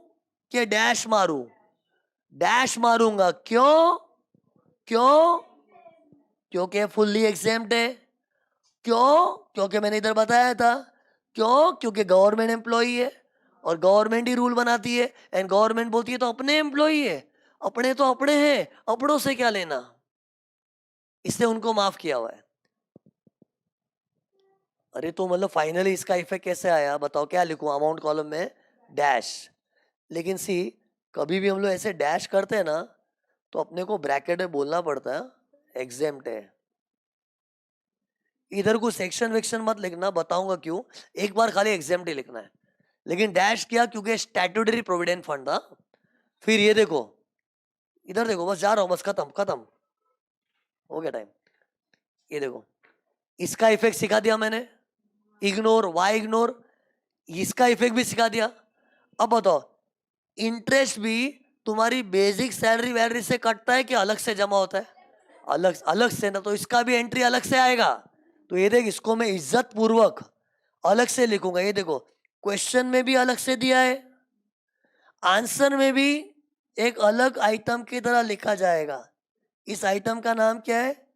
कि डैश मारूं? डैश मारूंगा। क्यों? क्यों? क्योंकि फुल्ली एग्जेम्प्ट है। क्यों? क्योंकि मैंने इधर बताया था। क्यों? क्योंकि गवर्नमेंट एम्प्लॉई है और गवर्नमेंट ही रूल बनाती है, एंड गवर्नमेंट बोलती है तो अपने एम्प्लॉई है, अपने तो अपने हैं, अपनों से क्या लेना, इससे उनको माफ किया हुआ है। अरे तो मतलब फाइनली इसका इफेक्ट कैसे आया बताओ? क्या लिखूं अमाउंट कॉलम में? डैश। लेकिन सी, कभी भी हम लोग ऐसे डैश करते हैं ना, तो अपने को ब्रैकेट में बोलना पड़ता है एग्जेम्प्ट है। इधर को सेक्शन वेक्शन मत लिखना, बताऊंगा क्यों। एक बार खाली एग्जेम्प्ट ही लिखना है। लेकिन डैश किया क्योंकि स्टैट्यूटरी प्रोविडेंट फंड था। फिर ये देखो, इधर देखो, बस जा रहा हूं, बस खत्म खत्म हो गया टाइम। ये देखो, इसका इफेक्ट सिखा दिया मैंने, इग्नोर, वाई इग्नोर। इसका इफेक्ट भी सिखा दिया। अब बताओ, इंटरेस्ट भी तुम्हारी बेसिक सैलरी वैलरी से कटता है कि अलग से जमा होता है? अलग, अलग से ना, तो इसका भी एंट्री अलग से आएगा। तो ये देख, इसको मैं इज्जत पूर्वक अलग से लिखूंगा। ये देखो, क्वेश्चन में भी अलग से दिया है, आंसर में भी एक अलग आइटम की तरह लिखा जाएगा। इस आइटम का नाम क्या है?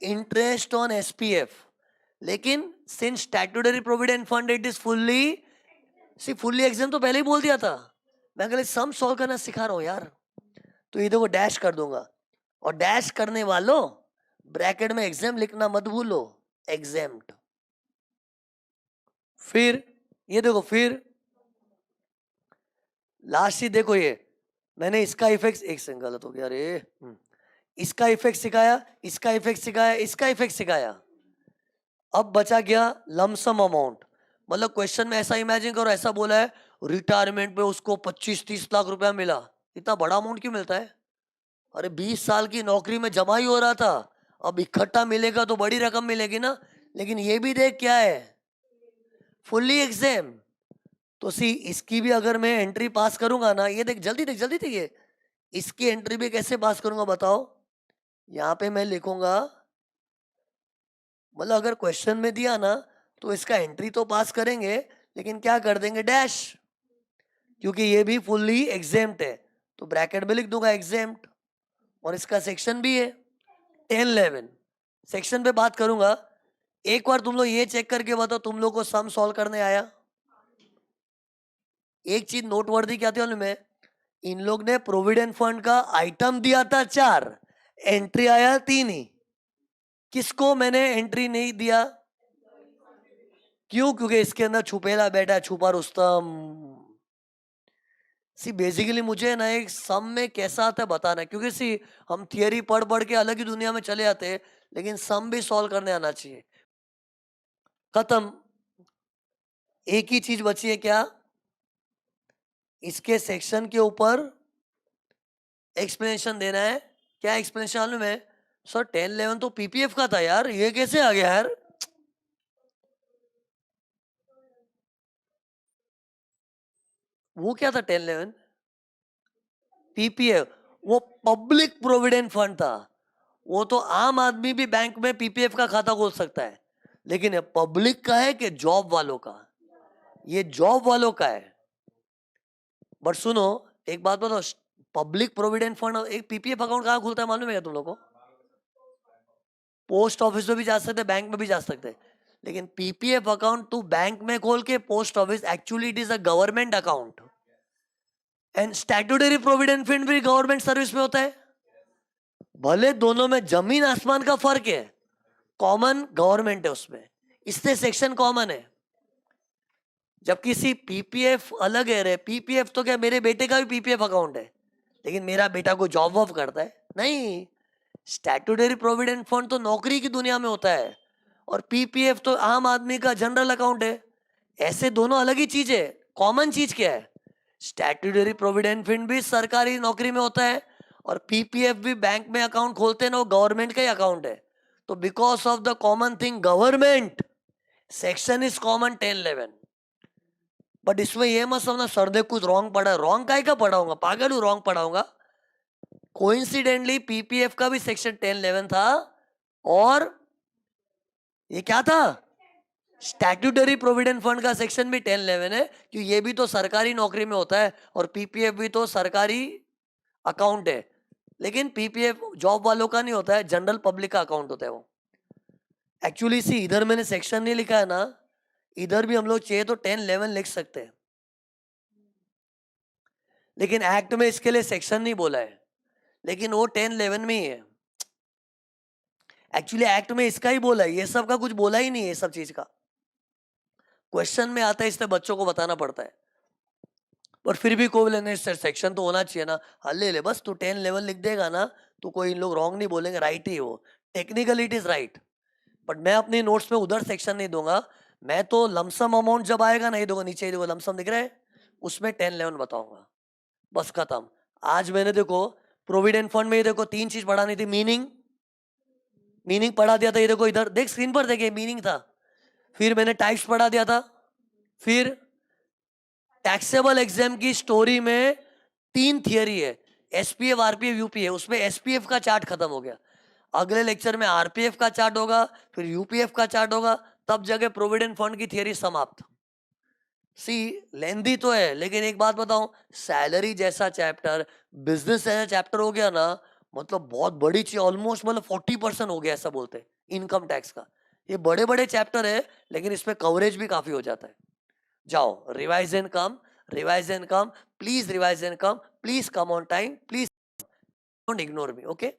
Interest on SPF. लेकिन since statutory provident fund it is fully, see fully exempt तो पहले ही बोल दिया था, मैं अगले सम सॉल्व करना सिखा रहा हूं यार। तो ये देखो डैश कर दूंगा, और डैश करने वालों ब्रैकेट में एग्जाम लिखना मत भूलो, एग्जाम्ड। फिर ये देखो, फिर लास्ट ही देखो, ये मैंने इसका इफेक्ट, एक सेकंड गलत हो गया, अरे इसका इफेक्ट सिखाया, इसका इफेक्ट सिखाया, इसका इफेक्ट सिखाया। अब बचा गया लमसम अमाउंट। मतलब क्वेश्चन में ऐसा इमेजिन करो, ऐसा बोला है रिटायरमेंट पे उसको 25-30 लाख रुपया मिला। इतना बड़ा अमाउंट क्यों मिलता है? अरे 20 साल की नौकरी में जमा ही हो रहा था, अब इकट्ठा मिलेगा तो बड़ी रकम मिलेगी ना। लेकिन ये भी देख क्या है, फुल्ली एग्जाम। तो सी, इसकी भी अगर मैं एंट्री पास करूंगा ना, ये देख जल्दी देख, जल्दी देख, ये इसकी एंट्री भी कैसे पास करूंगा बताओ? यहाँ पे मैं लिखूंगा, मतलब अगर क्वेश्चन में दिया ना, तो इसका एंट्री तो पास करेंगे, लेकिन क्या कर देंगे? डैश। क्योंकि ये भी फुल्ली एग्जेम्प्ट है, तो ब्रैकेट में लिख दूंगा एग्जेम्प्ट। और इसका सेक्शन भी है 10-11, सेक्शन पे बात करूंगा। एक बार तुम लोग ये चेक करके बताओ, तुम लोग को सम सॉल्व करने आया? एक चीज नोटवर्दी क्या थी मालूम है? इन लोग ने प्रोविडेंट फंड का आइटम दिया था 4, एंट्री आया 3 ही। किसको मैंने एंट्री नहीं दिया? क्यों? क्योंकि इसके अंदर छुपेला बैठा, छुपा रुस्तम। सी बेसिकली मुझे ना एक सम में कैसा आता है बताना है, क्योंकि सी हम थियरी पढ़ पढ़ के अलग ही दुनिया में चले जाते हैं, लेकिन सम भी सॉल्व करने आना चाहिए। खत्म। एक ही चीज बची है, क्या? इसके सेक्शन के ऊपर एक्सप्लेनेशन देना है। क्या एक्सप्लेनेशन मालूम है? सर 10-11 तो पीपीएफ का था यार, ये कैसे आ गया यार? वो क्या था 10-11? पीपीएफ, वो पब्लिक प्रोविडेंट फंड था। वो तो आम आदमी भी बैंक में पीपीएफ का खाता खोल सकता है, लेकिन ये पब्लिक का है कि जॉब वालों का? ये जॉब वालों का है। बट सुनो, एक बात बताओ, पब्लिक प्रोविडेंट फंड, एक पीपीएफ अकाउंट कहाँ खुलता है मालूम है क्या तुम लोगों को? पोस्ट ऑफिस में भी जा सकते, बैंक में भी जा सकते। लेकिन पीपीएफ अकाउंट तू बैंक में खोल के post office, actually it is a government account, and statutory provident fund भी गवर्नमेंट सर्विस में होता है। भले दोनों में जमीन आसमान का फर्क है, कॉमन गवर्नमेंट है उसमें, इससे सेक्शन कॉमन है। जब किसी पीपीएफ अलग है रे, पीपीएफ तो क्या, मेरे बेटे का भी पीपीएफ अकाउंट है, लेकिन मेरा बेटा को जॉब वॉब करता है नहीं। स्टैट्यूटरी प्रोविडेंट फंड तो नौकरी की दुनिया में होता है, और पीपीएफ तो आम आदमी का जनरल अकाउंट है। ऐसे दोनों अलग ही चीज है। कॉमन चीज क्या है? स्टैट्यूटरी प्रोविडेंट फंड भी सरकारी नौकरी में होता है, और पीपीएफ भी बैंक में अकाउंट खोलते हैं ना, वो गवर्नमेंट का ही अकाउंट है। तो because of the common thing government, section is common 1011। But इसमें ये मत समझना सर ने कुछ रॉन्ग पढ़ा है। रॉन्ग काय का पढ़ाऊंगा, पागल हूं रॉन्ग पढ़ाऊंगा? कोइंसिडेंटली पीपीएफ का भी सेक्शन 1011 था, और ये क्या था, स्टैट्यूटरी प्रोविडेंट फंड का सेक्शन भी 1011 है, कि ये भी तो सरकारी नौकरी में होता है, और पीपीएफ भी तो सरकारी अकाउंट है। लेकिन पीपीएफ जॉब वालों का नहीं होता है, जनरल पब्लिक का अकाउंट होता है वो। एक्चुअली सी इधर मैंने सेक्शन नहीं लिखा है ना, इधर भी हम लोग चाहिए तो 1011 लिख सकते हैं, लेकिन एक्ट में इसके लिए सेक्शन नहीं बोला है, लेकिन वो 1011 में ही है। एक्चुअली एक्ट में इसका ही बोला है, ये सब का कुछ बोला ही नहीं है, ये सब चीज का क्वेश्चन में आता है, इसलिए बच्चों को बताना पड़ता है। पर फिर भी कोई लेने सेक्शन तो होना चाहिए ना, हाँ ले ले बस, तू 1011 लिख देगा ना, तो कोई इन लोग रॉन्ग नहीं बोलेंगे, राइट ही हो, technically it is right. But मैं अपने नोट्स में उधर सेक्शन नहीं दूंगा, मैं तो लमसम अमाउंट जब आएगा नहीं दूंगा, नीचे ही दूंगा, लमसम दिख रहा है उसमें 1011 बताऊंगा, बस खत्म। आज मैंने देखो प्रोविडेंट फंड में ये देखो 3 चीज पढ़ानी थी, मीनिंग, मीनिंग पढ़ा दिया था, ये देखो इधर देख स्क्रीन पर देखे मीनिंग था। फिर मैंने टाइप्स पढ़ा दिया था, फिर टैक्सेबल एग्जाम की स्टोरी में 3 थियरी है, एसपीएफ आरपीएफ यूपीएफ, उसमें एसपीएफ का चार्ट खत्म हो गया। अगले लेक्चर में आरपीएफ का चार्ट होगा, फिर यूपीएफ का चार्ट होगा, तब जगह प्रोविडेंट फंड की थियरी समाप्त। सी लेंदी तो है, लेकिन एक बात बताऊं, सैलरी जैसा चैप्टर, बिजनेस जैसा चैप्टर हो गया ना, मतलब बहुत बड़ी चीज, ऑलमोस्ट मतलब 40% हो गया ऐसा बोलते हैं इनकम टैक्स का। ये बड़े बड़े चैप्टर है, लेकिन इसमें कवरेज भी काफी हो जाता है। जाओ revise and come, revise and come, please revise and come, please come on time, please don't ignore me, okay.